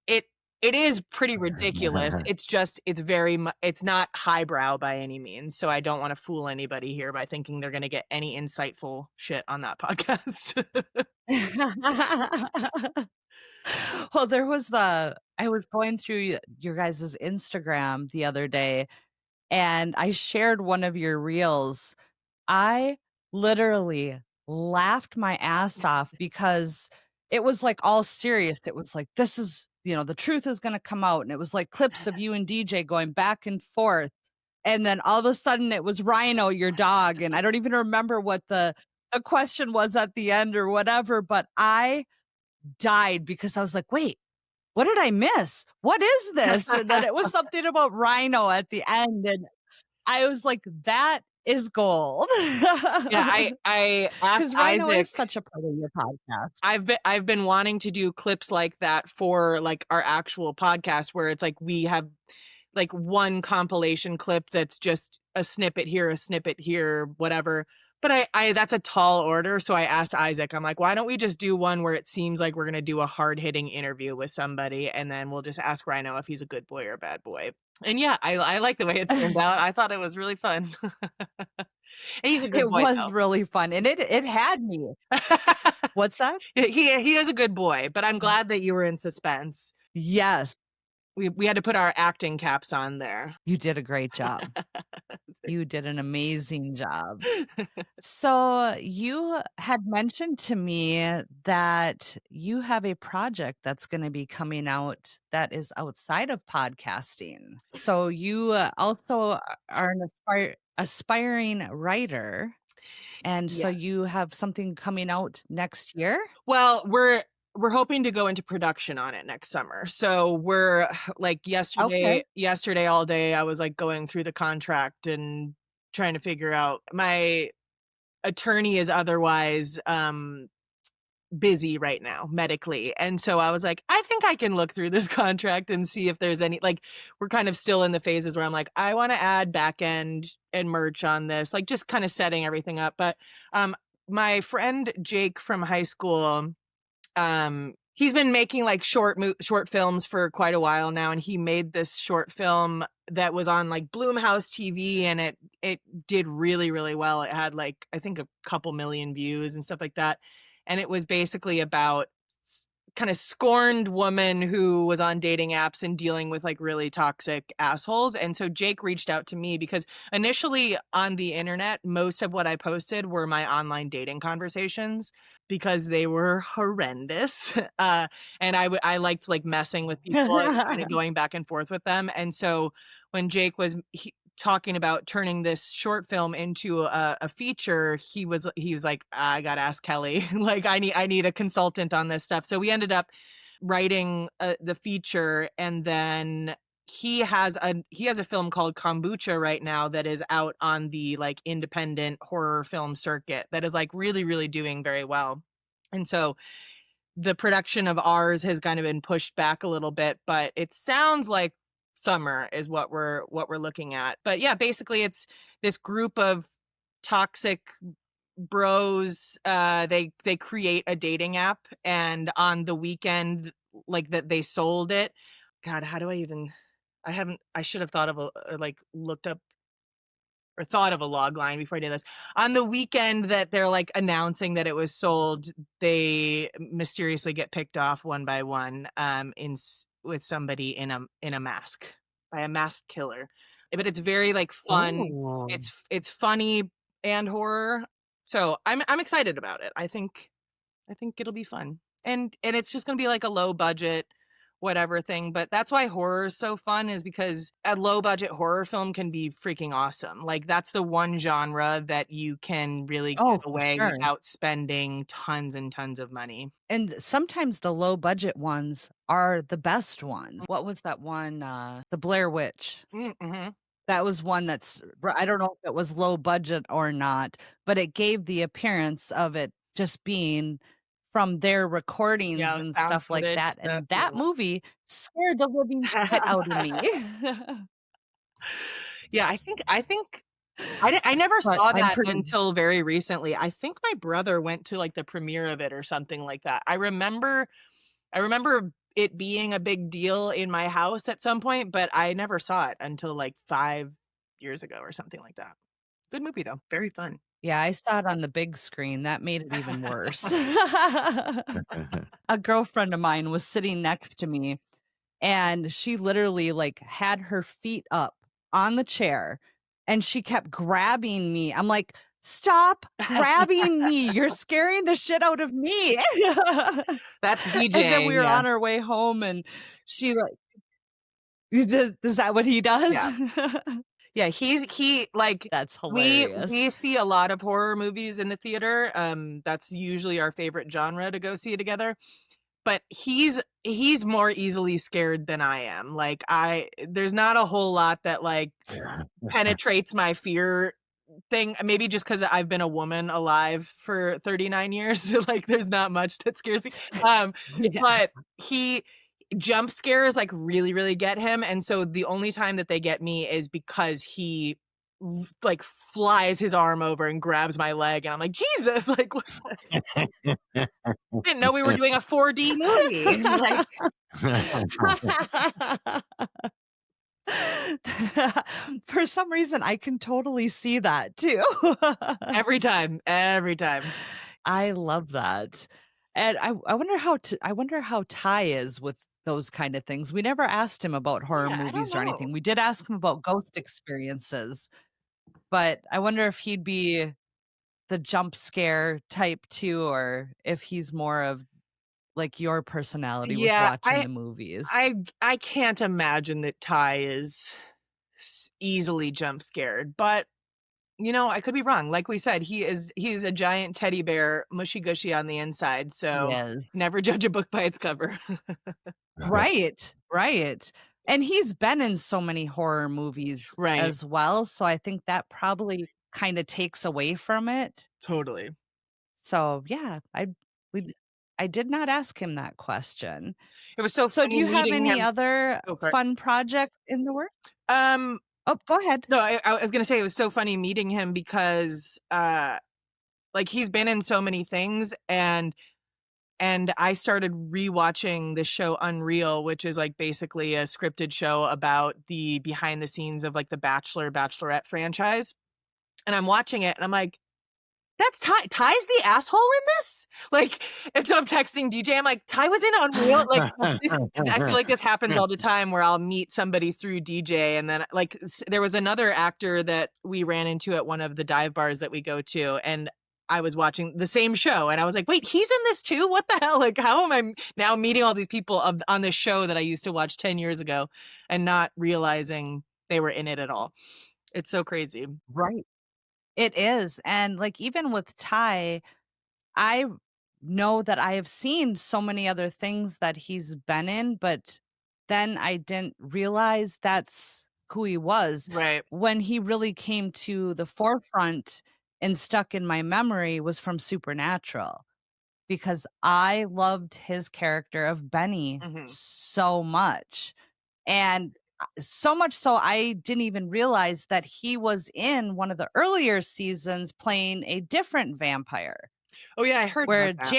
S4: it it is pretty ridiculous. It's just it's not highbrow by any means, so I don't wanna fool anybody here by thinking they're gonna get any insightful shit on that podcast.
S3: well, I was going through your guys' Instagram the other day, and I shared one of your reels. I literally laughed my ass off because it was, like, all serious. It was like, "This is the truth is gonna come out," and it was, like, clips of you and DJ going back and forth, and then all of a sudden it was Rhino, your dog, and I don't even remember what the question was at the end or whatever, but I died because I was like, "Wait, what did I miss? What is this?" And then it was something about Rhino at the end, and I was like, "That is gold."
S4: Yeah, I asked
S3: Because Rhino is
S4: Isaac.
S3: such a part of your podcast.
S4: I've been wanting to do clips like that for, like, our actual podcast where it's like we have, like, one compilation clip that's just a snippet here, a snippet here, whatever. But I that's a tall order, so I asked Isaac, I'm like, "Why don't we just do one where it seems like we're gonna do a hard-hitting interview with somebody, and then we'll just ask Rhino if he's a good boy or a bad boy?" And yeah, I like the way it turned out. I thought it was really fun. And he's a good
S3: It
S4: boy,
S3: was
S4: though.
S3: really fun, and it had me. What's that?
S4: He is a good boy, but I'm glad that you were in suspense.
S3: Yes,
S4: We had to put our acting caps on there.
S3: you did a great job. You did an amazing job. So, you had mentioned to me that you have a project that's gonna be coming out that is outside of podcasting. So, you, also are an aspiring writer, and so
S4: Yeah.
S3: you have something coming out next year?
S4: Well, we're hoping to go into production on it next summer. So we're like
S3: Okay.
S4: yesterday all day I was like going through the contract and trying to figure out my attorney is otherwise busy right now medically. And so I was like, I think I can look through this contract and see if there's any, like, we're kind of still in the phases where I'm like, I want to add back end and merch on this, like just kind of setting everything up. But my friend Jake from high school, he's been making like short films for quite a while now, and he made this short film that was on like Bloomhouse TV, and it did really really well. It had like I think a couple million views and stuff like that, and it was basically about kind of scorned woman who was on dating apps and dealing with like really toxic assholes. And so Jake reached out to me because initially on the internet, most of what I posted were my online dating conversations because they were horrendous. And I liked like messing with people and kind of going back and forth with them. And so when Jake was talking about turning this short film into a feature, he was like, I gotta ask Kelly. Like I need a consultant on this stuff. So we ended up writing the feature, and then he has a film called Kombucha right now that is out on the like independent horror film circuit that is like really really doing very well. And so the production of ours has kind of been pushed back a little bit, but it sounds like summer is what we're looking at. But yeah, basically it's this group of toxic bros. They create a dating app, and on the weekend, like that they sold it. God, how do I even? I should have thought of like looked up or thought of a log line before I did this. On the weekend that they're like announcing that it was sold, they mysteriously get picked off one by one, with somebody in a mask by a masked killer. But it's very like fun.
S3: Oh.
S4: It's funny and horror. So I'm excited about it. I think it'll be fun. And it's just gonna be like a low budget whatever thing. But that's why horror is so fun, is because a low budget horror film can be freaking awesome. Like that's the one genre that you can really
S3: Oh,
S4: get
S3: for
S4: away
S3: sure.
S4: without spending tons and tons of money.
S3: And sometimes the low budget ones are the best ones. What was that one? The Blair Witch.
S4: Mm-hmm.
S3: That was one I don't know if it was low budget or not, but it gave the appearance of it just being from their recordings
S4: Yeah,
S3: and
S4: found
S3: stuff like
S4: footage
S3: that.
S4: stuff.
S3: And that movie scared the living shit out of me.
S4: Yeah, I think I never
S3: But
S4: saw
S3: I'm
S4: that
S3: pretty
S4: until very recently. I think my brother went to like the premiere of it or something like that. I remember it being a big deal in my house at some point, but I never saw it until like 5 years ago or something like that. Good movie though, very fun.
S3: Yeah, I saw it on the big screen. That made it even worse. A girlfriend of mine was sitting next to me, and she literally like had her feet up on the chair, and she kept grabbing me. I'm like, "Stop grabbing me. You're scaring the shit out of me."
S4: That's
S3: And then
S4: DJ,
S3: we were
S4: yeah.
S3: on our way home, and she like, is that what he does?
S4: Yeah. Yeah, he like
S3: That's
S4: we
S3: hilarious.
S4: see a lot of horror movies in the theater. That's usually our favorite genre to go see together. But he's more easily scared than I am. Like there's not a whole lot that like penetrates my fear thing. Maybe just because I've been a woman alive for 39 years. Like there's not much that scares me.
S3: Yeah.
S4: But he jump scares like really, really get him. And so the only time that they get me is because he like flies his arm over and grabs my leg, and I'm like, Jesus, like what? I didn't know we were doing a 4D movie. Like
S3: For some reason, I can totally see that too.
S4: every time.
S3: I love that. And I wonder how Ty is with those kind of things. We never asked him about horror
S4: Yeah, I don't
S3: movies or
S4: know.
S3: anything. We did ask him about ghost experiences, but I wonder if he'd be the jump scare type too, or if he's more of like your personality with
S4: Yeah,
S3: watching the movies.
S4: I can't imagine that Ty is easily jump scared, but you know, I could be wrong. Like we said, he's a giant teddy bear, mushy gushy on the inside. So
S3: Yes.
S4: never judge a book by its cover.
S3: Right, right. And he's been in so many horror movies
S4: Right.
S3: as well, so I think that probably kinda takes away from it.
S4: Totally.
S3: So, yeah, I did not ask him that question.
S4: It was so
S3: So do
S4: funny
S3: you have
S4: meeting
S3: any
S4: him.
S3: other
S4: Oh, sorry.
S3: fun project in the works?
S4: Um,
S3: Oh, go ahead.
S4: no, I was gonna say it was so funny meeting him because like he's been in so many things, and I started rewatching the show Unreal, which is like basically a scripted show about the behind the scenes of like the Bachelor Bachelorette franchise. And I'm watching it and I'm like, that's Ty. Ty's the asshole in this? Like, and so I'm texting DJ. I'm like, Ty was in Unreal. Like, I feel like this happens all the time where I'll meet somebody through DJ. And then, like, there was another actor that we ran into at one of the dive bars that we go to. And I was watching the same show. And I was like, wait, he's in this too? What the hell? Like, how am I now meeting all these people on this show that I used to watch 10 years ago and not realizing they were in it at all? It's so crazy.
S3: Right. It is, and, like, even with Ty, I know that I have seen so many other things that he's been in, but then I didn't realize that's who he was.
S4: Right.
S3: When he really came to the forefront and stuck in my memory was from Supernatural, because I loved his character of Benny
S4: Mhm.
S3: so much, and So much so I didn't even realize that he was in one of the earlier seasons playing a different vampire,
S4: Oh yeah, I heard
S3: where
S4: about that.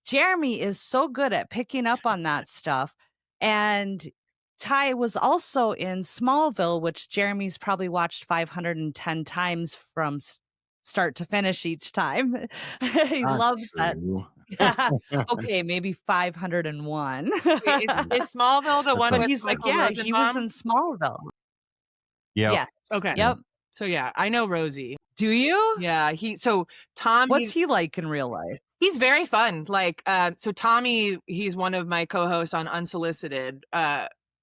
S3: Jeremy is so good at picking up on that stuff. And Ty was also in Smallville, which Jeremy's probably watched 510 times from start to finish each time. He
S1: Not
S3: loves that.
S1: true.
S3: Yeah. Okay, maybe 501.
S4: Wait, is Smallville the one
S3: But
S4: with
S3: he's like,
S4: Michael
S3: yeah, he was
S4: Rosenbaum?
S3: in Smallville.
S1: Yeah.
S3: Yes.
S4: Okay.
S3: Yep.
S4: So yeah, I know Rosie.
S3: Do you?
S4: Yeah, Tom,
S3: What's he like in real life?
S4: he's very fun. Like, so Tommy, he's one of my co-hosts on Unsolicited.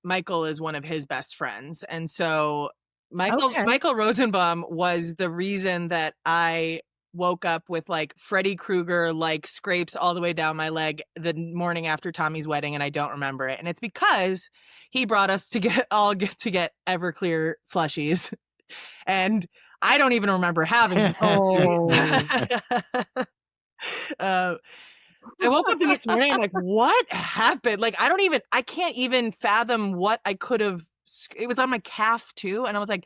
S4: Michael is one of his best friends, and so
S3: Okay.
S4: Michael Rosenbaum was the reason that I woke up with like Freddy Krueger like scrapes all the way down my leg the morning after Tommy's wedding, and I don't remember it. And it's because he brought us to get Everclear slushies, and I don't even remember having them.
S3: Oh.
S4: I woke up the next morning, I'm like, what happened? Like, I can't even fathom what I could have. It was on my calf too. And I was like,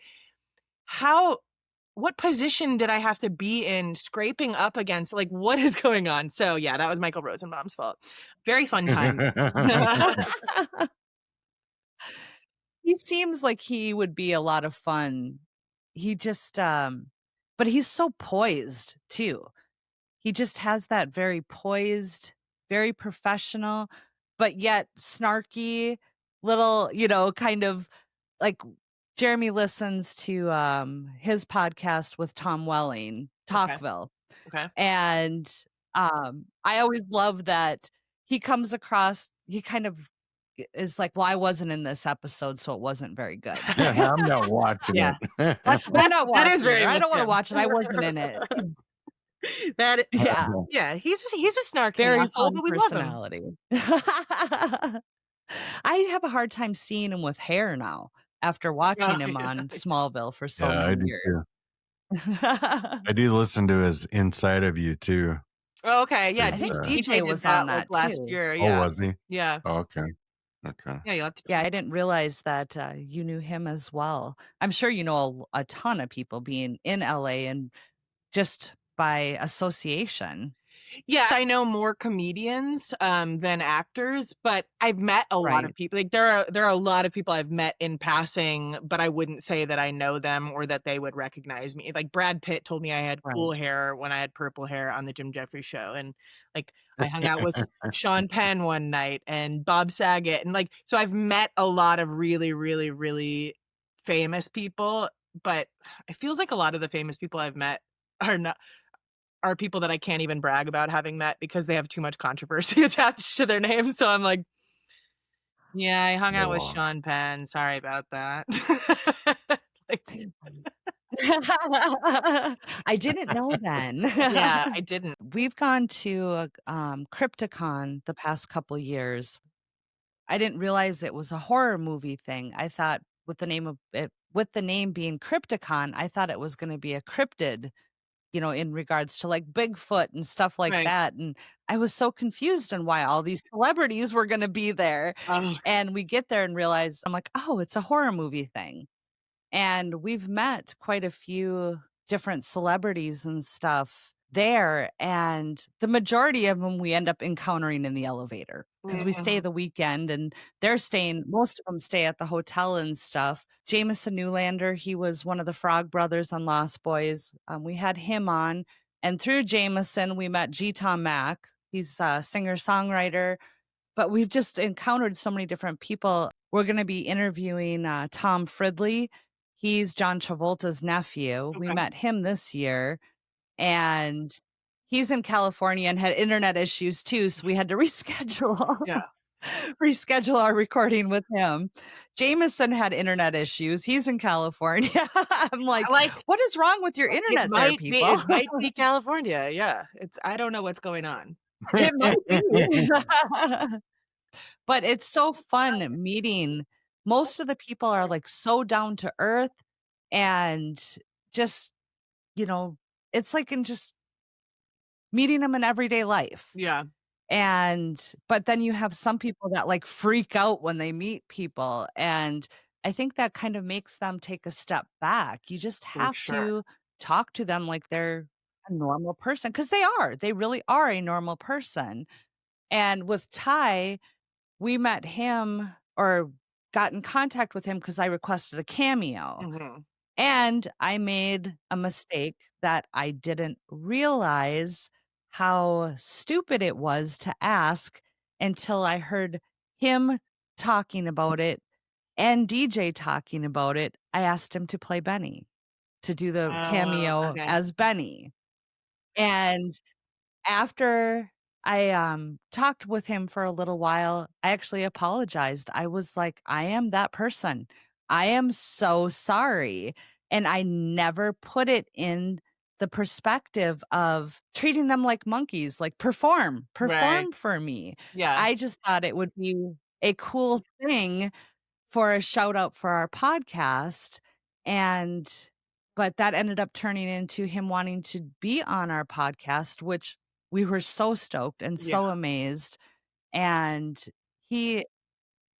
S4: what position did I have to be in scraping up against? Like, what is going on? So yeah, that was Michael Rosenbaum's fault. Very fun time.
S3: He seems like he would be a lot of fun. He just, but he's so poised too. He just has that very poised, very professional, but yet snarky little, kind of like Jeremy listens to his podcast with Tom Welling, Talkville.
S4: Okay.
S3: And I always love that he comes across, he kind of is like, well, I wasn't in this episode, so it wasn't very good.
S1: I'm not watching
S4: Yeah.
S1: it.
S3: I'm not watching
S4: is very
S3: it. I don't want to
S4: him.
S3: watch it. I wasn't in it.
S4: Yeah. Yeah. He's a snarky
S3: Very
S4: asshole,
S3: fun
S4: but we love him.
S3: personality. I have a hard time seeing him with hair now after watching him on Smallville for so
S1: Yeah, I
S3: many
S1: do
S3: years.
S1: too. I do listen to his Inside of You too.
S4: Oh, okay. Yeah.
S3: I think
S4: DJ
S3: DJ
S4: did
S3: was
S4: that
S3: on that
S4: last
S3: too.
S4: year.
S1: Oh,
S4: Yeah.
S1: was he?
S4: Yeah.
S1: Oh, okay. Okay.
S4: Yeah. You'll have to.
S3: Yeah, I didn't realize that you knew him as well. I'm sure you know a ton of people being in LA and just by association.
S4: Yeah, I know more comedians than actors, but I've met a lot of people. Like there are a lot of people I've met in passing, but I wouldn't say that I know them or that they would recognize me. Like Brad Pitt told me I had cool hair when I had purple hair on the Jim Jefferies show, and like I hung out with Sean Penn one night and Bob Saget, and like so I've met a lot of really, really, really famous people, but it feels like a lot of the famous people I've met are people that I can't even brag about having met because they have too much controversy attached to their name. So I'm like, yeah, I hung out with Sean Penn. Sorry about that.
S3: I didn't know then.
S4: Yeah, I didn't.
S3: We've gone to Crypticon the past couple years. I didn't realize it was a horror movie thing. I thought with the name being Crypticon, I thought it was going to be a cryptid, in regards to like Bigfoot and stuff like that. And I was so confused on why all these celebrities were going to be there. And we get there and realize, I'm like, oh, it's a horror movie thing. And we've met quite a few different celebrities and stuff there. And the majority of them we end up encountering in the elevator because we stay the weekend and most of them stay at the hotel and stuff. Jameson Newlander, he was one of the Frog Brothers on Lost Boys. We had him on. And through Jameson, we met G. Tom Mack. He's a singer-songwriter. But we've just encountered so many different people. We're going to be interviewing Tom Fridley. He's John Travolta's nephew. We met him this year. And he's in California and had internet issues too, so we had to reschedule. Reschedule our recording with him. Jameson had internet issues. He's in California. I'm like, what is wrong with your internet there, people?
S4: It might be California. Yeah. I don't know what's going on.
S3: It might be. But it's so fun meeting. Most of the people are like so down to earth and just, it's like in just meeting them in everyday life.
S4: Yeah.
S3: But then you have some people that like freak out when they meet people. And I think that kind of makes them take a step back. You just
S4: For
S3: have
S4: sure.
S3: to talk to them like they're a normal person because they are. They really are a normal person. And with Ty, we met him or got in contact with him because I requested a cameo.
S4: Mhm.
S3: And I made a mistake that I didn't realize how stupid it was to ask until I heard him talking about it and DJ talking about it. I asked him to play Benny, to do the
S4: Oh,
S3: cameo
S4: okay.
S3: as Benny. And after I, talked with him for a little while, I actually apologized. I was like, "I am that person. I am so sorry." And I never put it in the perspective of treating them like monkeys, like,
S4: Right.
S3: perform for me."
S4: Yeah.
S3: I just thought it would be a cool thing for a shout out for our podcast, and but that ended up turning into him wanting to be on our podcast, which we were so stoked and
S4: Yeah.
S3: so amazed, and he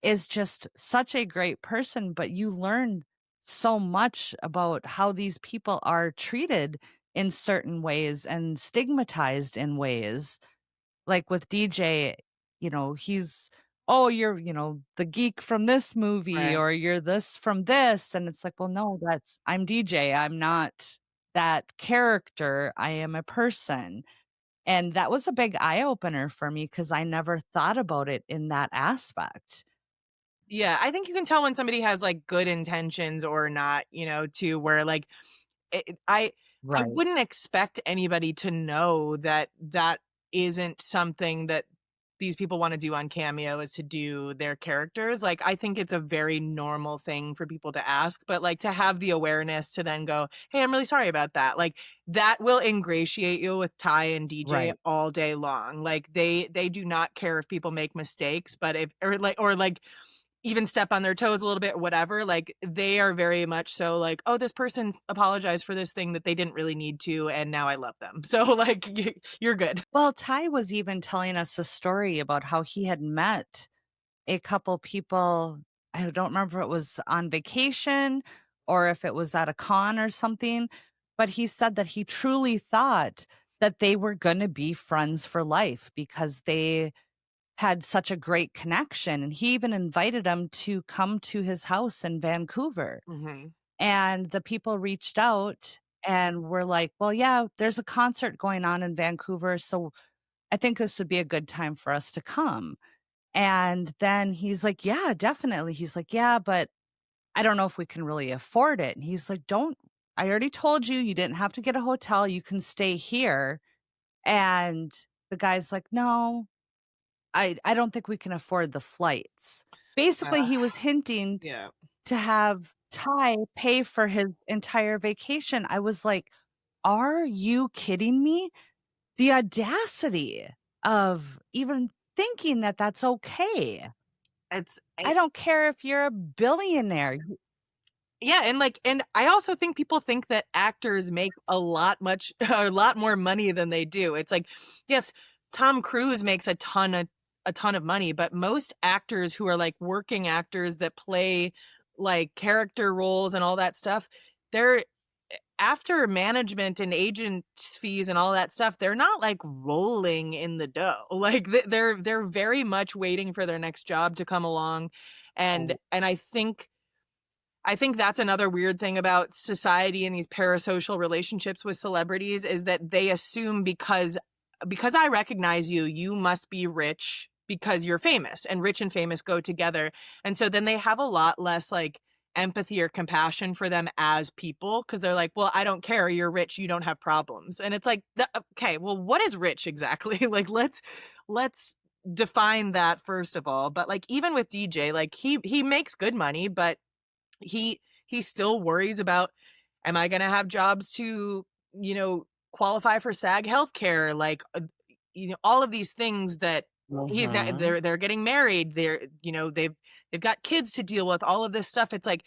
S3: is just such a great person, but you learn so much about how these people are treated in certain ways and stigmatized in ways. Like with DJ, he's, "Oh, you're, the geek from this movie,
S4: Right.
S3: or you're this from this." And it's like, well, no, I'm DJ. I'm not that character. I am a person. And that was a big eye opener for me because I never thought about it in that aspect.
S4: Yeah, I think you can tell when somebody has, like, good intentions or not, too, where, like, I
S3: Right.
S4: wouldn't expect anybody to know that that isn't something that these people wanna do on Cameo is to do their characters. Like, I think it's a very normal thing for people to ask, but, like, to have the awareness to then go, "Hey, I'm really sorry about that." Like, that will ingratiate you with Ty and DJ
S3: Right.
S4: all day long. Like, they do not care if people make mistakes, but if or, like, even step on their toes a little bit or whatever, like, they are very much so like, "Oh, this person apologized for this thing that they didn't really need to, and now I love them." So, like, you're good.
S3: Well, Ty was even telling us a story about how he had met a couple people. I don't remember if it was on vacation or if it was at a con or something, but he said that he truly thought that they were going to be friends for life because they had such a great connection. And he even invited them to come to his house in Vancouver.
S4: Mhm.
S3: And the people reached out and were like, "Well, yeah, there's a concert going on in Vancouver. So I think this would be a good time for us to come." And then he's like, "Yeah, definitely." He's like, "Yeah, but I don't know if we can really afford it." And he's like, "Don't, I already told you, you didn't have to get a hotel. You can stay here." And the guy's like, "No, I don't think we can afford the flights." Basically,
S4: Uh,
S3: he was hinting
S4: yeah.
S3: to have Ty pay for his entire vacation. I was like, "Are you kidding me?" The audacity of even thinking that that's okay.
S4: It's
S3: I
S4: I
S3: don't care if you're a billionaire.
S4: Yeah, and I also think people think that actors make a lot more money than they do. It's like, yes, Tom Cruise makes a ton of money, but most actors who are like working actors that play like character roles and all that stuff, they're after management and agents fees and all that stuff, they're not like rolling in the dough. Like they're very much waiting for their next job to come along. And I think that's another weird thing about society and these parasocial relationships with celebrities is that they assume because I recognize you, you must be rich because you're famous, and rich and famous go together. And so then they have a lot less like empathy or compassion for them as people because they're like, "Well, I don't care, you're rich, you don't have problems." And it's like, okay, well, what is rich exactly?" Like let's define that first of all. But like even with DJ, like he makes good money, but he still worries about, am I gonna have jobs to, qualify for SAG healthcare? Like, all of these things that he's not.
S3: Mhm.
S4: They're getting married. They've got kids to deal with. All of this stuff. It's like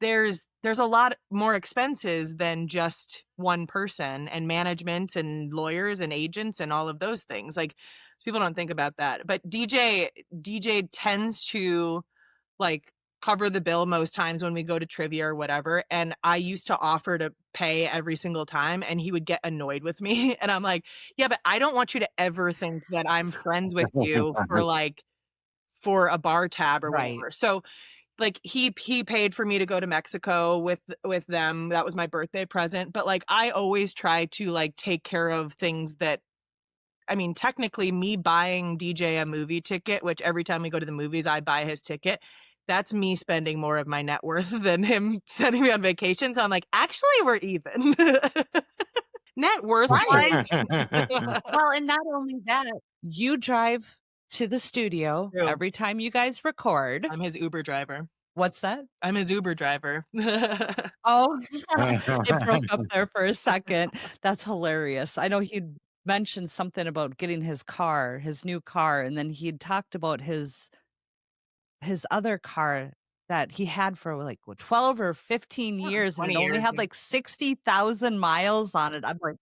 S4: there's a lot more expenses than just one person, and management and lawyers and agents and all of those things. Like, people don't think about that. But DJ tends to like cover the bill most times when we go to trivia or whatever. And I used to offer to pay every single time, and he would get annoyed with me. And I'm like, yeah, but I don't want you to ever think that I'm friends with you for a bar tab or
S3: Right.
S4: whatever. So like he paid for me to go to Mexico with them. That was my birthday present. But like I always try to like take care of things that, I mean, technically me buying DJ a movie ticket, which every time we go to the movies, I buy his ticket. That's me spending more of my net worth than him sending me on vacation. So I'm like, actually, we're even. Net worth wise.
S3: Well, and not only that, you drive to the studio
S4: True.
S3: every time you guys record.
S4: I'm his Uber driver.
S3: What's that?
S4: I'm his Uber driver.
S3: Oh, it broke up there for a second. That's hilarious. I know he'd mentioned something about getting his new car, and then he'd talked about his other car that he had for like 12 or 15 years, and
S4: 20
S3: it only
S4: years,
S3: had
S4: yeah.
S3: like 60,000 miles on it. I'm like,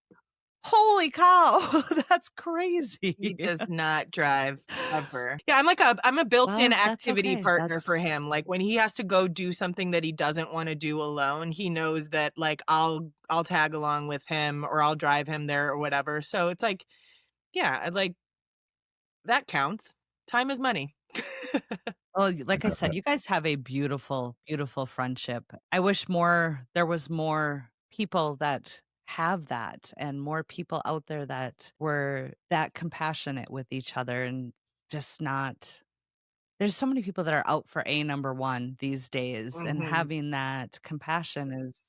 S3: holy cow, that's crazy.
S4: He does not drive ever. Yeah, I'm a built-in
S3: Well, that's
S4: activity
S3: okay.
S4: partner for him. Like when he has to go do something that he doesn't want to do alone, he knows that like I'll tag along with him, or I'll drive him there or whatever. So it's like, yeah, like that counts. Time is money.
S3: Well, like I said, you guys have a beautiful, beautiful friendship. I wish there was more people that have that, and more people out there that were that compassionate with each other, and just not. There's so many people that are out for a number one these days, and
S4: Mhm.
S3: having that compassion is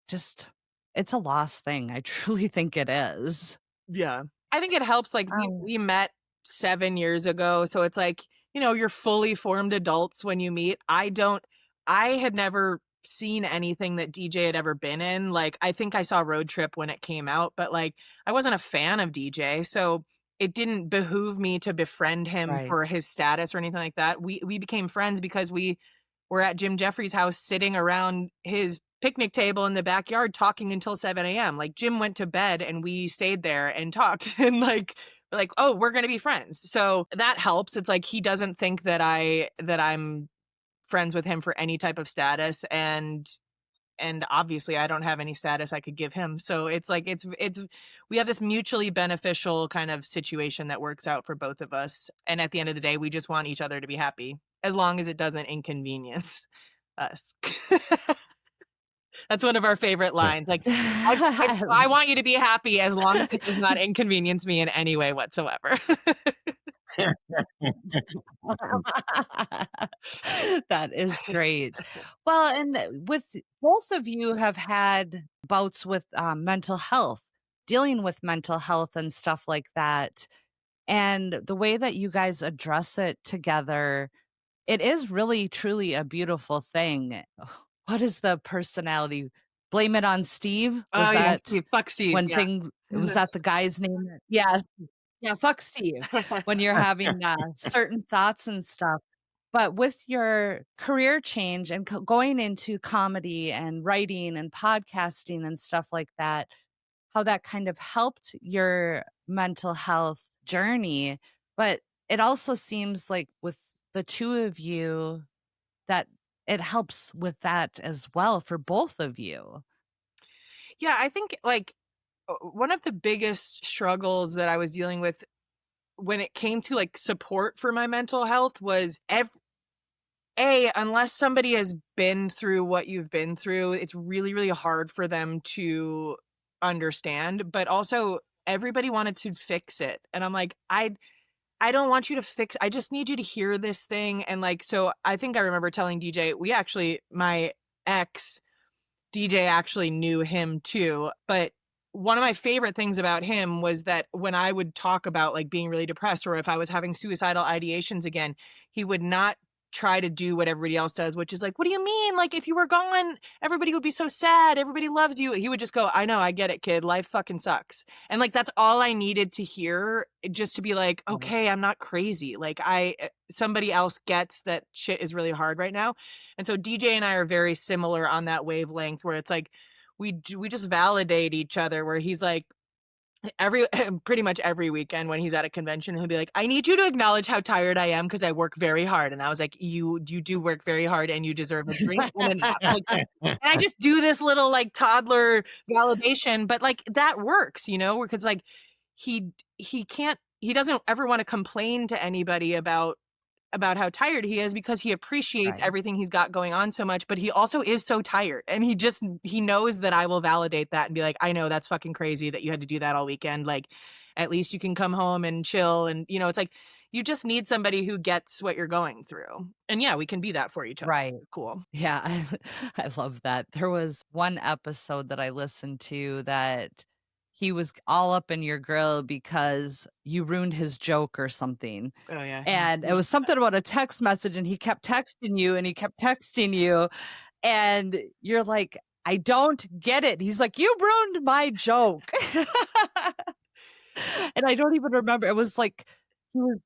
S3: just, it's a lost thing. I truly think it is.
S4: Yeah. I think it helps, like,
S3: Um,
S4: we met 7 years ago, so it's like, you're fully formed adults when you meet. I had never seen anything that DJ had ever been in. Like, I think I saw Road Trip when it came out, but, like, I wasn't a fan of DJ, so it didn't behoove me to befriend him
S3: right.
S4: for his status or anything like that. We became friends because we were at Jim Jefferies' house sitting around his picnic table in the backyard talking until 7 a.m. Like Jim went to bed and we stayed there and talked and like, oh, we're gonna be friends. So that helps. It's like he doesn't think that I'm friends with him for any type of status, and obviously I don't have any status I could give him. So it's like it's we have this mutually beneficial kind of situation that works out for both of us. And at the end of the day, we just want each other to be happy, as long as it doesn't inconvenience us. That's one of our favorite lines. Like, I want you to be happy as long as it does not inconvenience me in any way whatsoever.
S3: That is great. Well, and with both of you have had bouts with mental health, dealing with mental health and stuff like that. And the way that you guys address it together, it is really, truly a beautiful thing. What is the personality? Blame it on Steve? Was
S4: Oh, yeah,
S3: that
S4: Steve. Fuck Steve,
S3: when
S4: yeah.
S3: was that the guy's name? Yeah. Yeah, fuck Steve. When you're having certain thoughts and stuff. But with your career change and going into comedy and writing and podcasting and stuff like that, how that kind of helped your mental health journey. But it also seems like with the two of you that it helps with that as well for both of you.
S4: Yeah, I think, like, one of the biggest struggles that I was dealing with when it came to, like, support for my mental health was unless somebody has been through what you've been through, it's really, really hard for them to understand. But also, everybody wanted to fix it. And I'm like, I don't want you to fix, I just need you to hear this thing. And like, so I think I remember telling DJ, my ex DJ actually knew him too. But one of my favorite things about him was that when I would talk about like being really depressed, or if I was having suicidal ideations again, he would not try to do what everybody else does, which is like, what do you mean? Like, if you were gone, everybody would be so sad. Everybody loves you. He would just go, I know, I get it, kid. Life fucking sucks. And like, that's all I needed to hear, just to be like, okay, I'm not crazy. Like somebody else gets that shit is really hard right now. And so DJ and I are very similar on that wavelength, where it's like, we just validate each other, where he's like, pretty much every weekend when he's at a convention, he'll be like, I need you to acknowledge how tired I am because I work very hard. And I was like, you do work very hard and you deserve a drink and a nap. Like, and I just do this little like toddler validation, but like that works, you know, because like he doesn't ever want to complain to anybody about how tired he is, because he appreciates everything he's got going on so much, but he also is so tired, and he knows that I will validate that and be like, I know that's fucking crazy that you had to do that all weekend. Like, at least you can come home and chill. And you know, it's like, you just need somebody who gets what you're going through. And yeah, we can be that for each other.
S3: Right.
S4: It's cool.
S3: Yeah, I love that. There was one episode that I listened to that he was all up in your grill because you ruined his joke or something.
S4: Oh yeah.
S3: And it was something about a text message, and he kept texting you and he kept texting you, and you're like, I don't get it. He's like, you ruined my joke. And I don't even remember. It was like he was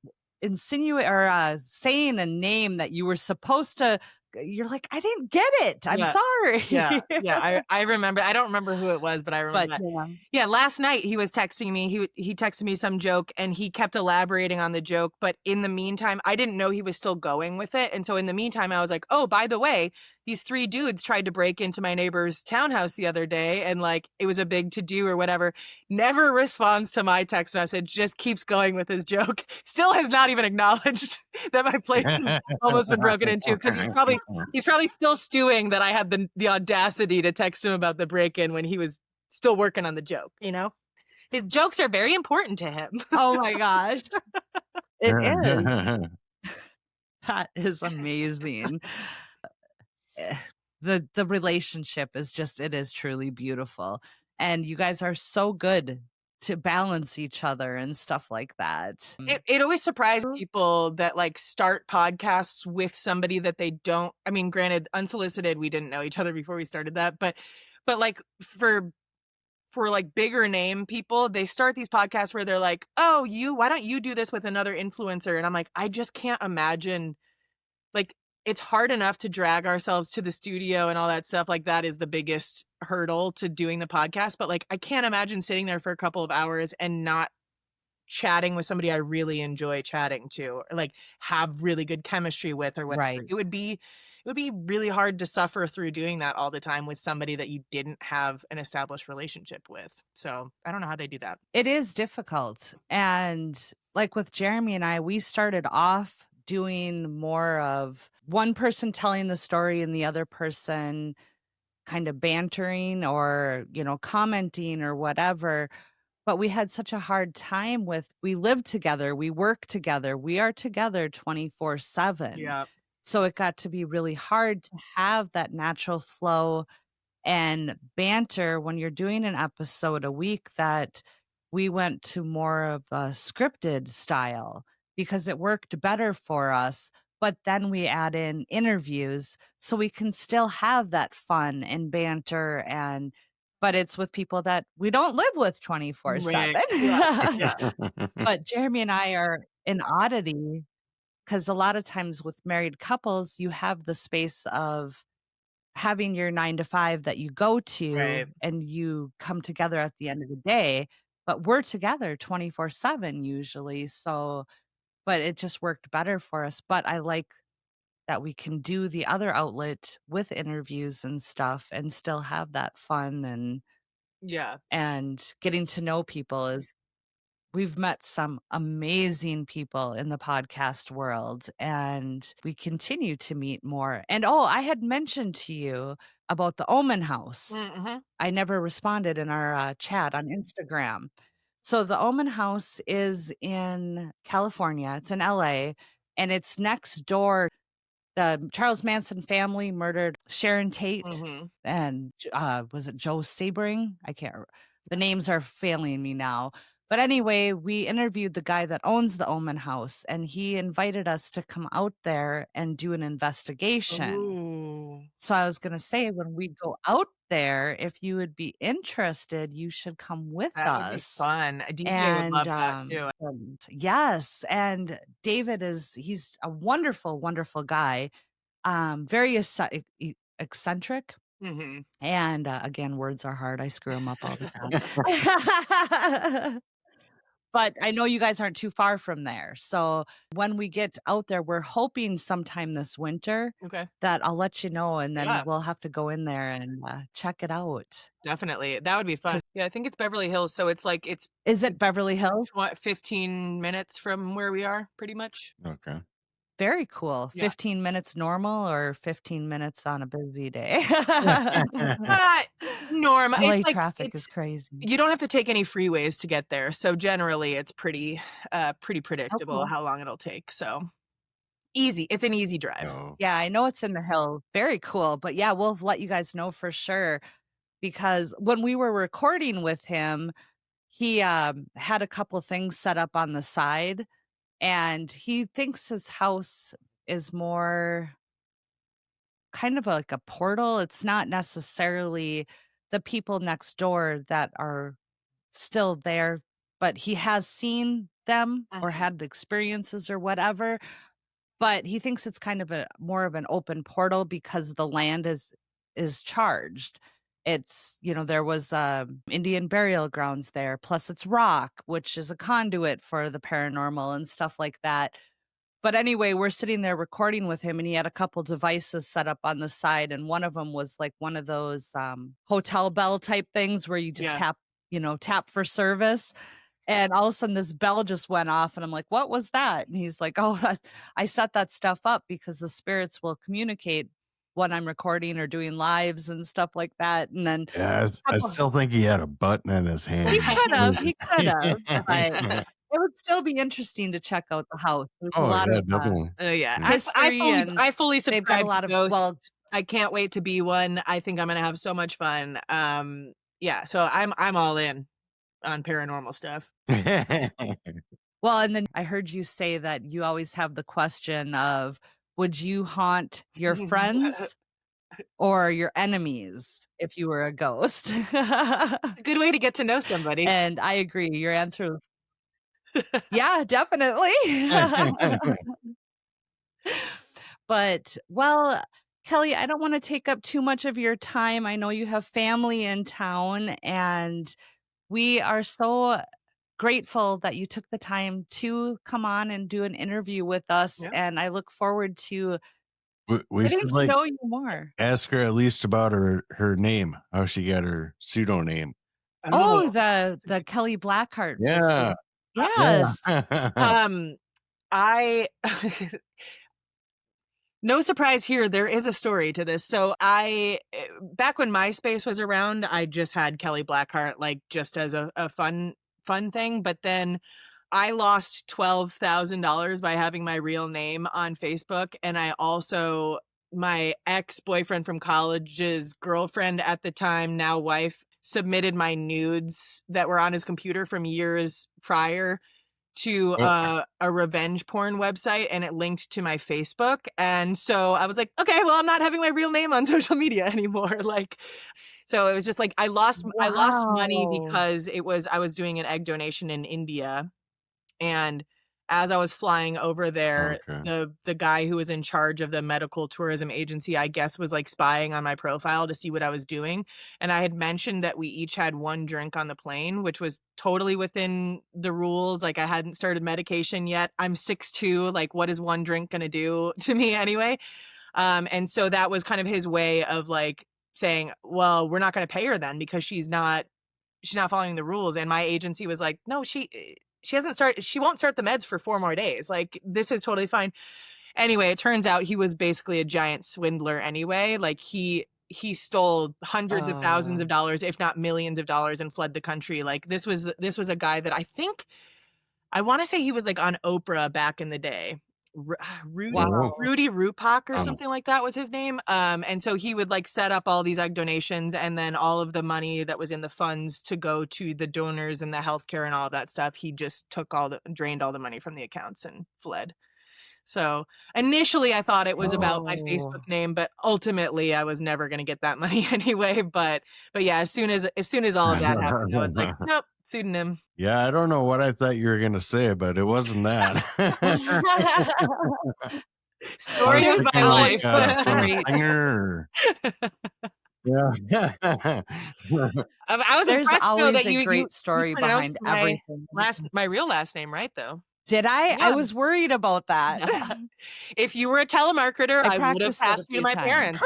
S3: insinuating or saying a name that you were supposed to. You're like, I didn't get it. I'm sorry.
S4: Yeah. I remember. I don't remember who it was, but I remember. Yeah, last night he was texting me. He texted me some joke, and he kept elaborating on the joke. But in the meantime, I didn't know he was still going with it. And so in the meantime, I was like, oh, by the way, these 3 dudes tried to break into my neighbor's townhouse the other day, and like it was a big to-do or whatever. Never responds to my text message, just keeps going with his joke. Still has not even acknowledged that my place has almost been broken into, because he's probably still stewing that I had the audacity to text him about the break-in when he was still working on the joke, you know? His jokes are very important to him.
S3: Oh my gosh. It is. That is amazing. The relationship is just, it is truly beautiful. And you guys are so good to balance each other and stuff like that.
S4: It always surprises people that like start podcasts with somebody that they don't. I mean, granted, Unsolicited, we didn't know each other before we started that, but like for like bigger name people, they start these podcasts where they're like, oh, why don't you do this with another influencer? And I'm like, I just can't imagine. Like, it's hard enough to drag ourselves to the studio and all that stuff. Like, that is the biggest hurdle to doing the podcast. But like, I can't imagine sitting there for a couple of hours and not chatting with somebody I really enjoy chatting to, or like have really good chemistry with, or whatever.
S3: Right.
S4: It would be really hard to suffer through doing that all the time with somebody that you didn't have an established relationship with. So I don't know how they do that.
S3: It is difficult. And like with Jeremy and I, we started off doing more of one person telling the story and the other person kind of bantering or, you know, commenting or whatever. But we had such a hard time we live together, we work together, we are together 24/7.
S4: Yeah.
S3: So it got to be really hard to have that natural flow and banter when you're doing an episode a week, that we went to more of a scripted style because it worked better for us. But then we add in interviews so we can still have that fun and banter, but it's with people that we don't live with 24/7.
S4: Yeah.
S3: But Jeremy and I are an oddity, because a lot of times with married couples, you have the space of having your 9 to 5 that you go to,
S4: Right.
S3: and you come together at the end of the day, but we're together 24/7 usually. So, but it just worked better for us. But I like that we can do the other outlet with interviews and stuff and still have that fun and getting to know people. We've met some amazing people in the podcast world, and we continue to meet more. And I had mentioned to you about the Omen House.
S4: Mm-hmm.
S3: I never responded in our chat on Instagram. So the Omen House is in California. It's in LA, and it's next door. The Charles Manson family murdered Sharon Tate and was it Joe Sebring? I can't remember. The names are failing me now. But anyway, we interviewed the guy that owns the Omen House, and he invited us to come out there and do an investigation.
S4: Ooh,
S3: So I was going to say, when we go out there, if you would be interested, you should come with
S4: that would be
S3: us.
S4: fun. A DJ would
S3: And
S4: love that too.
S3: yes, and David he's a wonderful, wonderful guy. Very eccentric.
S4: Hmm.
S3: And again, words are hard. I screw them up all the time. But I know you guys aren't too far from there. So when we get out there, we're hoping sometime this winter
S4: Okay.
S3: that I'll let you know, and then
S4: Yeah.
S3: we'll have to go in there and check it out.
S4: Definitely. That would be fun. Yeah, I think it's Beverly Hills. So it's like,
S3: Is it Beverly Hills?
S4: 15 minutes from where we are, pretty much.
S1: Okay.
S3: Very cool.
S4: Yeah.
S3: 15 minutes normal or 15 minutes on a busy day?
S4: Norm.
S3: LA
S4: It's like,
S3: traffic is crazy.
S4: you don't have to take any freeways to get there. So generally it's pretty predictable
S3: cool.
S4: how long it'll take. So easy. It's an easy drive.
S1: No.
S3: Yeah, I know it's in the hills. Very cool. But yeah, we'll let you guys know for sure, because when we were recording with him, he had a couple things set up on the side, and he thinks his house is more kind of like a portal. It's not necessarily the people next door that are still there, but he has seen them or
S4: Mhm.
S3: had experiences or whatever. But he thinks it's kind of a more of an open portal because the land is charged. It's, there was Indian burial grounds there, plus it's rock, which is a conduit for the paranormal and stuff like that. But anyway, we're sitting there recording with him, and he had a couple devices set up on the side, and one of them was like one of those hotel bell type things where you just
S4: Yeah.
S3: tap for service. And all of a sudden, this bell just went off, and I'm like, "What was that?" And he's like, "Oh, I set that stuff up because the spirits will communicate when I'm recording or doing lives and stuff like that." And then
S1: Yeah, I still think he had a button in his hand.
S3: he could have, but it would still be interesting to check out the house. There's a
S1: Oh,
S3: lot
S1: yeah,
S3: of
S1: definitely.
S4: Yeah.
S3: history, and
S4: I fully
S3: they've
S4: subscribe
S3: got a lot
S4: to
S3: of
S4: ghosts. I can't wait to be one. I think I'm gonna have so much fun. Yeah, so I'm all in on paranormal stuff.
S3: well, and then I heard you say that you always have the question of, would you haunt your friends or your enemies if you were a ghost?
S4: A good way to get to know somebody.
S3: And I agree. Your answer, yeah, definitely. But, well, Kelly, I don't want to take up too much of your time. I know you have family in town, and we are so grateful that you took the time to come on and do an interview with us.
S4: Yeah.
S3: And I look forward to
S1: we
S3: getting
S1: should
S3: to know you more.
S1: ask her at least about her name, how she got her pseudonym.
S3: Oh, the Kelly Blackheart.
S1: Yeah.
S3: Yes.
S4: I no surprise here, there is a story to this. So back when MySpace was around, I just had Kelly Blackheart, like, just as a fun thing. But then I lost $12,000 by having my real name on Facebook. And I also, my ex-boyfriend from college's girlfriend at the time, now wife, submitted my nudes that were on his computer from years prior to a revenge porn website, and it linked to my Facebook. And so I was like, okay, well, I'm not having my real name on social media anymore. Like, so it was just like, I lost money
S3: Wow.
S4: because I was doing an egg donation in India. And as I was flying over there,
S1: Okay.
S4: the guy who was in charge of the medical tourism agency, I guess, was like spying on my profile to see what I was doing. And I had mentioned that we each had one drink on the plane, which was totally within the rules. Like, I hadn't started medication yet. I'm 6'2". Like, what is one drink going to do to me anyway? And so that was kind of his way of like saying, well, we're not going to pay her then because she's not following the rules. And my agency was like, no, she won't start the meds for 4 more days. Like, this is totally fine. Anyway, it turns out he was basically a giant swindler anyway. Like, he stole hundreds of thousands of dollars, if not millions of dollars, and fled the country. Like, this was a guy that I want to say he was like on Oprah back in the day. Rudy
S3: Wow.
S4: Rudy Rupak or something like that was his name. And so he would like set up all these egg donations, and then all of the money that was in the funds to go to the donors and the healthcare and all of that stuff, he just drained all the money from the accounts and fled. So initially I thought it was about my
S3: Oh.
S4: Facebook name, but ultimately I was never going to get that money anyway. But yeah, as soon as all of that happened, I was like, nope, pseudonym.
S1: Yeah, I don't know what I thought you were going to say, but it wasn't that.
S4: Story of my life.
S1: From Singer. Yeah.
S4: I was
S3: There's
S4: impressed though
S3: always
S4: that
S3: a
S4: you
S3: great story behind
S4: pronounced
S3: everything.
S4: my real last name right though.
S3: Did I?
S4: Yeah.
S3: I was worried about that.
S4: If you were a telemarketer, I would have
S3: practiced it a
S4: passed you to
S3: few
S4: my
S3: times.
S4: parents.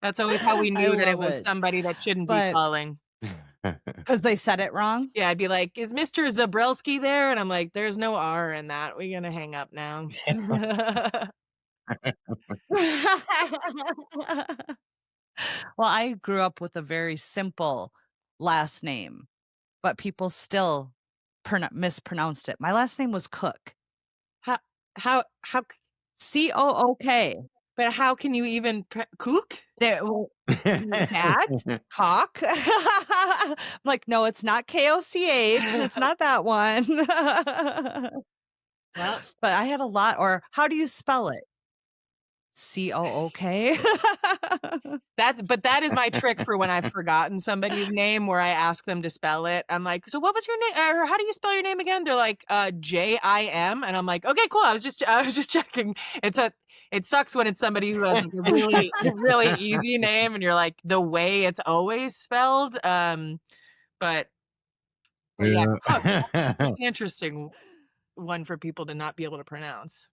S4: That's always how we
S3: I
S4: knew that it
S3: love
S4: was
S3: it.
S4: somebody that shouldn't be
S3: But
S4: calling.
S3: because they said it wrong.
S4: Yeah, I'd be like, "Is Mr. Zabielski there?" And I'm like, "There's no R in that. We're gonna hang up now."
S3: Well, I grew up with a very simple last name, but people still mispronounced it. My last name was Cook.
S4: How?
S3: Cook.
S4: But how can you even cook?
S3: Cat? Cock? I'm like, no, it's not KOCH. It's not that one.
S4: Well,
S3: but I had a lot. Or how do you spell it? COOK.
S4: that is my trick for when I've forgotten somebody's name, where I ask them to spell it. I'm like, so what was your name? Or how do you spell your name again? They're like, JIM, and I'm like, okay, cool. I was just checking. It sucks when it's somebody who has like a really really easy name, and you're like, the way it's always spelled. But yeah, Cook, that's an interesting one for people to not be able to pronounce.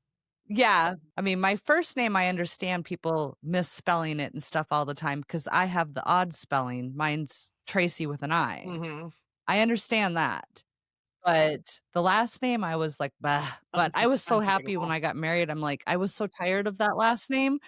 S3: Yeah. I mean, my first name, I understand people misspelling it and stuff all the time because I have the odd spelling. Mine's Tracy with an I.
S4: Mm-hmm.
S3: I understand that. But the last name, I was like, bah. But I was so happy when I got married. I'm like, I was so tired of that last name.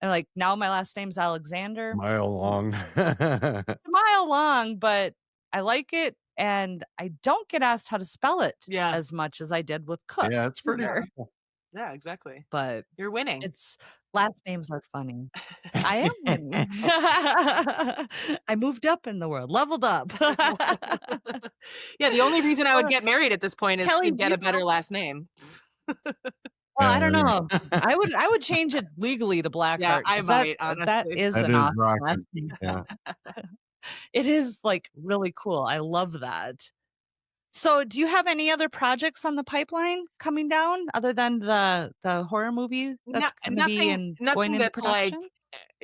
S3: And like, now my last name's Alexander.
S1: Mile long.
S3: It's a mile long, but I like it. And I don't get asked how to spell it as much as I did with Cook.
S1: Yeah, it's pretty
S3: cool.
S4: Yeah, exactly.
S3: But
S4: you're winning.
S3: It's last names are funny. I am winning. I moved up in the world, leveled up.
S4: Yeah, the only reason I would get married at this point is
S3: Kelly,
S4: to get a better last name.
S3: Well, I don't know. I would change it legally to Blackheart.
S4: Yeah, I might, honestly.
S3: That is an awesome last name.
S1: Yeah.
S3: It is like really cool. I love that. So, do you have any other projects on the pipeline coming down other than the horror movie that's going to be going into production?
S4: Like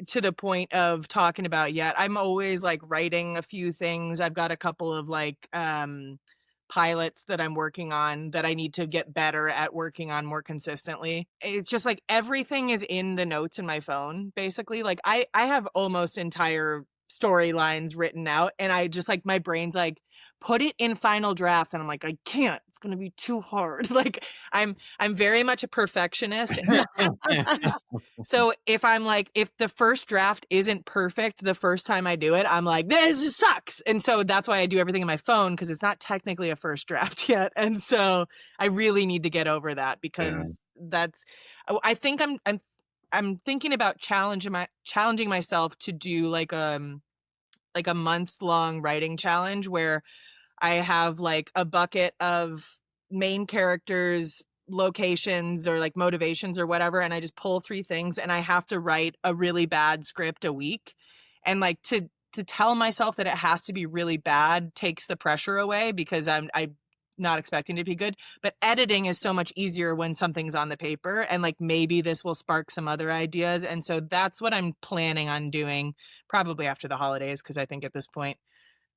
S4: to the point of talking about yet. I'm always like writing a few things. I've got a couple of like pilots that I'm working on that I need to get better at working on more consistently. It's just like everything is in the notes in my phone, basically. Like I have almost entire storylines written out, and I just like, my brain's like, put it in final draft, and I'm like, I can't, it's gonna be too hard. Like I'm very much a perfectionist. So if the first draft isn't perfect the first time I do it, I'm like, this sucks. And so that's why I do everything in my phone, because it's not technically a first draft yet. And so I really need to get over that, because I think I'm thinking about challenging myself to do like a month-long writing challenge where I have like a bucket of main characters, locations, or like motivations or whatever, and I just pull 3 things, and I have to write a really bad script a week. And like to tell myself that it has to be really bad takes the pressure away, because I'm not expecting it to be good. But editing is so much easier when something's on the paper, and like maybe this will spark some other ideas. And so that's what I'm planning on doing, probably after the holidays, because I think at this point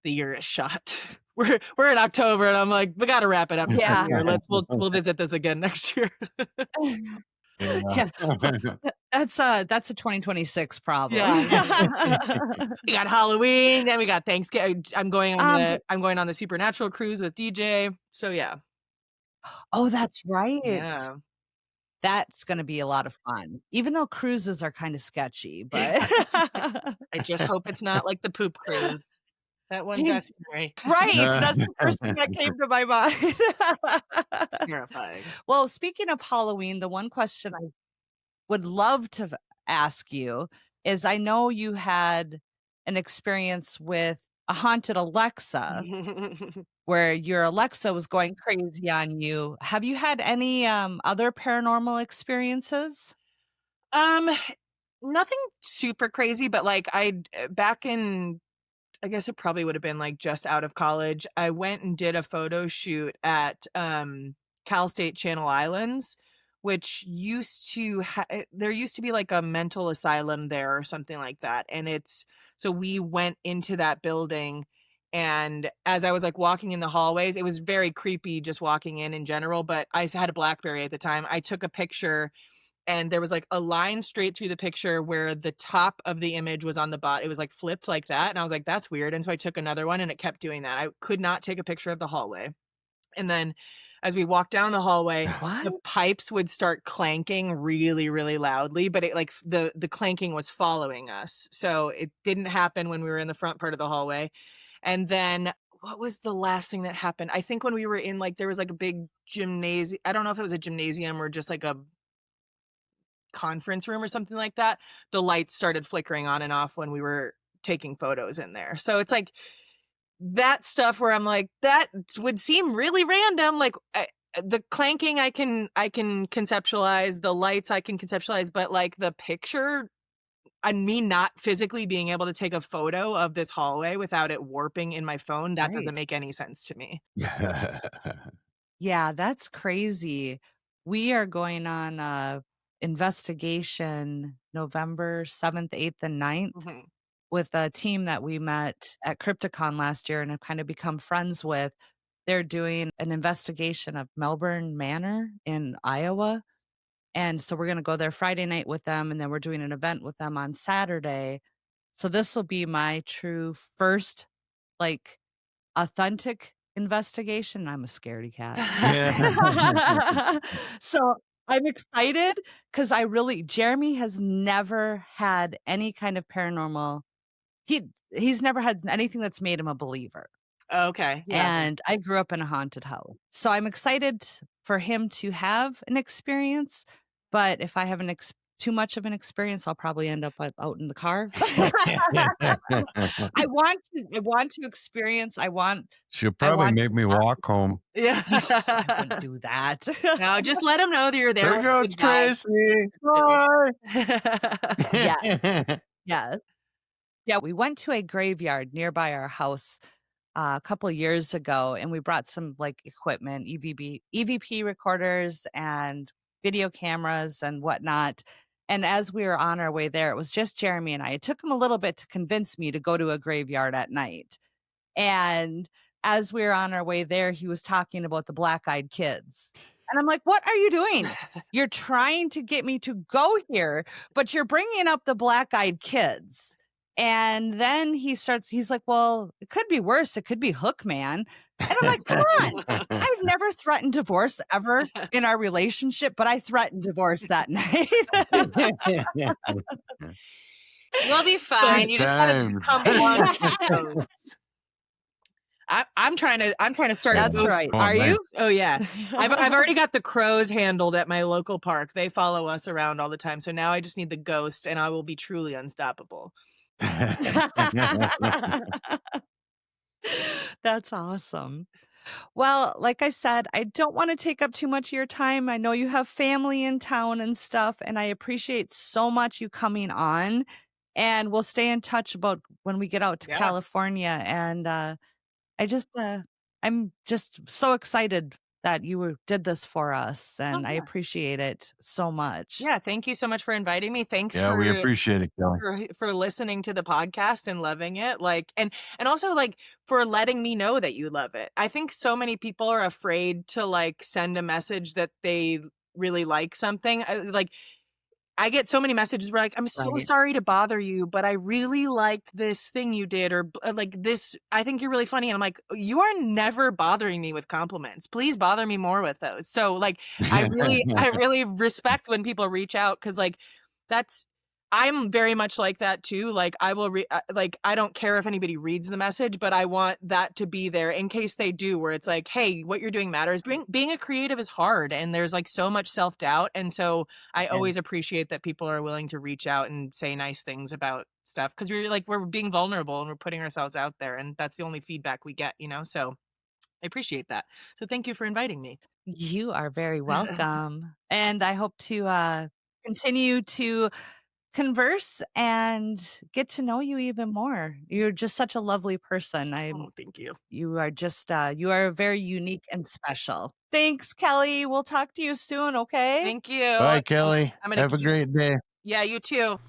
S4: the year is shot. We're in October, and I'm like, we got to wrap it up.
S3: Yeah.
S4: We'll visit this again next year.
S3: Yeah. That's a 2026 problem.
S4: Yeah. We got Halloween, then we got Thanksgiving. I'm going on the Supernatural cruise with DJ. So yeah.
S3: Oh, that's right.
S4: Yeah.
S3: That's going to be a lot of fun, even though cruises are kind of sketchy, but
S4: I just hope it's not like the poop cruise. That one
S3: He's
S4: veterinary.
S3: right. That's the first thing that came to my mind.
S4: Terrifying.
S3: Well, speaking of Halloween, the one question I would love to ask you is I know you had an experience with a haunted Alexa where your Alexa was going crazy on you. Have you had any other paranormal experiences?
S4: Um, Nothing super crazy, but like back in, I guess it probably would have been like just out of college, I went and did a photo shoot at Cal State Channel Islands, which used to there used to be like a mental asylum there or something like that. And so we went into that building, and as I was like walking in the hallways, it was very creepy just walking in general, but I had a BlackBerry at the time. I took a picture, and there was like a line straight through the picture where the top of the image was on the bottom. It was like flipped like that. And I was like, that's weird. And so I took another one, and it kept doing that. I could not take a picture of the hallway. And then as we walked down the hallway,
S3: What?
S4: the pipes would start clanking really, really loudly, but it like the clanking was following us. So it didn't happen when we were in the front part of the hallway. And then what was the last thing that happened? I think when we were in like, there was like a big gymnasium. I don't know if it was a gymnasium or just like a conference room or something like that. The lights started flickering on and off when we were taking photos in there. So it's like that stuff where I'm like, that would seem really random. Like the clanking I can conceptualize, the lights I can conceptualize, but like the picture and me not physically being able to take a photo of this hallway without it warping in my phone, that
S3: Right.
S4: doesn't make any sense to me.
S3: Yeah, that's crazy. We are going on a investigation November 7th, 8th, and 9th
S4: Mhm.
S3: with a team that we met at Crypticon last year and have kind of become friends with. They're doing an investigation of Melbourne Manor in Iowa. And so we're going to go there Friday night with them, and then we're doing an event with them on Saturday. So this will be my true first, like, authentic investigation. I'm a scaredy cat. So I'm excited because Jeremy has never had any kind of paranormal. He's never had anything that's made him a believer.
S4: Okay. Yeah.
S3: And I grew up in a haunted house. So I'm excited for him to have an experience. But if I have too much of an experience, I'll probably end up out in the car. I want to experience.
S1: She'll probably
S3: want
S1: make me walk home.
S4: Yeah.
S3: I wouldn't do that.
S4: No, just let them know that you're there.
S1: There goes Tracy. Bye.
S3: Yeah. Yeah. Yeah. We went to a graveyard nearby our house a couple of years ago, and we brought some like equipment, EVP recorders and video cameras and whatnot. And as we were on our way there, it was just Jeremy and I. It took him a little bit to convince me to go to a graveyard at night. And as we were on our way there, he was talking about the black-eyed kids. And I'm like, what are you doing? You're trying to get me to go here, but you're bringing up the black-eyed kids. And then he's like, well, it could be worse. It could be Hookman. And I'm like, come on. I've never threatened divorce ever in our relationship, but I threatened divorce that night.
S4: We'll be fine. You just gotta come along with ghosts. I'm trying to start.
S3: That's
S4: a
S3: right.
S4: Are you? Oh yeah. I've already got the crows handled at my local park. They follow us around all the time. So now I just need the ghosts, and I will be truly unstoppable.
S3: That's awesome. Well, like I said, I don't want to take up too much of your time. I know you have family in town and stuff, and I appreciate so much you coming on. And we'll stay in touch about when we get out to California. And I'm just so excited that you did this for us, and I appreciate it so much.
S4: Yeah, thank you so much for inviting me. Thanks
S1: we appreciate it, Kelly.
S4: for listening to the podcast and loving it. Like and also like for letting me know that you love it. I think so many people are afraid to like send a message that they really like something. Like I get so many messages where like, I'm so sorry to bother you, but I really liked this thing you did, or like this, I think you're really funny. And I'm like, you are never bothering me with compliments. Please bother me more with those. So like, I really respect when people reach out. 'Cause like, I'm very much like that too. Like I will like I don't care if anybody reads the message, but I want that to be there in case they do, where it's like, hey, what you're doing matters. Being a creative is hard, and there's like so much self-doubt, and so I always appreciate that people are willing to reach out and say nice things about stuff, because we're being vulnerable and we're putting ourselves out there, and that's the only feedback we get, so I appreciate that. So thank you for inviting me.
S3: You are very welcome. And I hope to continue to converse and get to know you even more. You're just such a lovely person.
S4: Oh, thank you.
S3: You are just you are very unique and special. Thanks, Kelly. We'll talk to you soon, okay?
S4: Thank you.
S1: Bye, Kelly.
S4: I'm gonna
S1: Have a great day.
S4: Yeah, you too.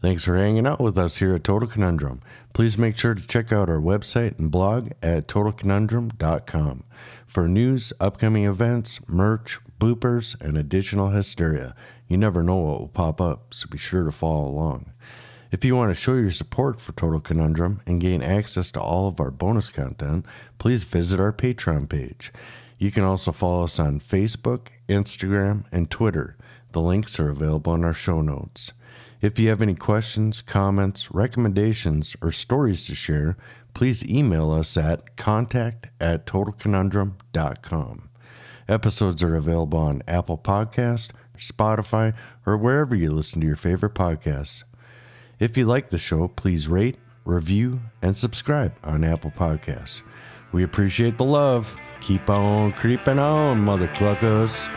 S1: Thanks for hanging out with us here at Total Conundrum. Please make sure to check out our website and blog at totalconundrum.com for news, upcoming events, merch, bloopers, and additional hysteria. You never know what will pop up, so be sure to follow along. If you want to show your support for Total Conundrum and gain access to all of our bonus content, please visit our Patreon page. You can also follow us on Facebook, Instagram, and Twitter. The links are available in our show notes. If you have any questions, comments, recommendations, or stories to share, please email us at contact@totalconundrum.com. Episodes are available on Apple Podcast, Spotify, or wherever you listen to your favorite podcasts. If you like the show, please rate, review, and subscribe on Apple Podcasts. We appreciate the love. Keep on creeping on, mother cluckers.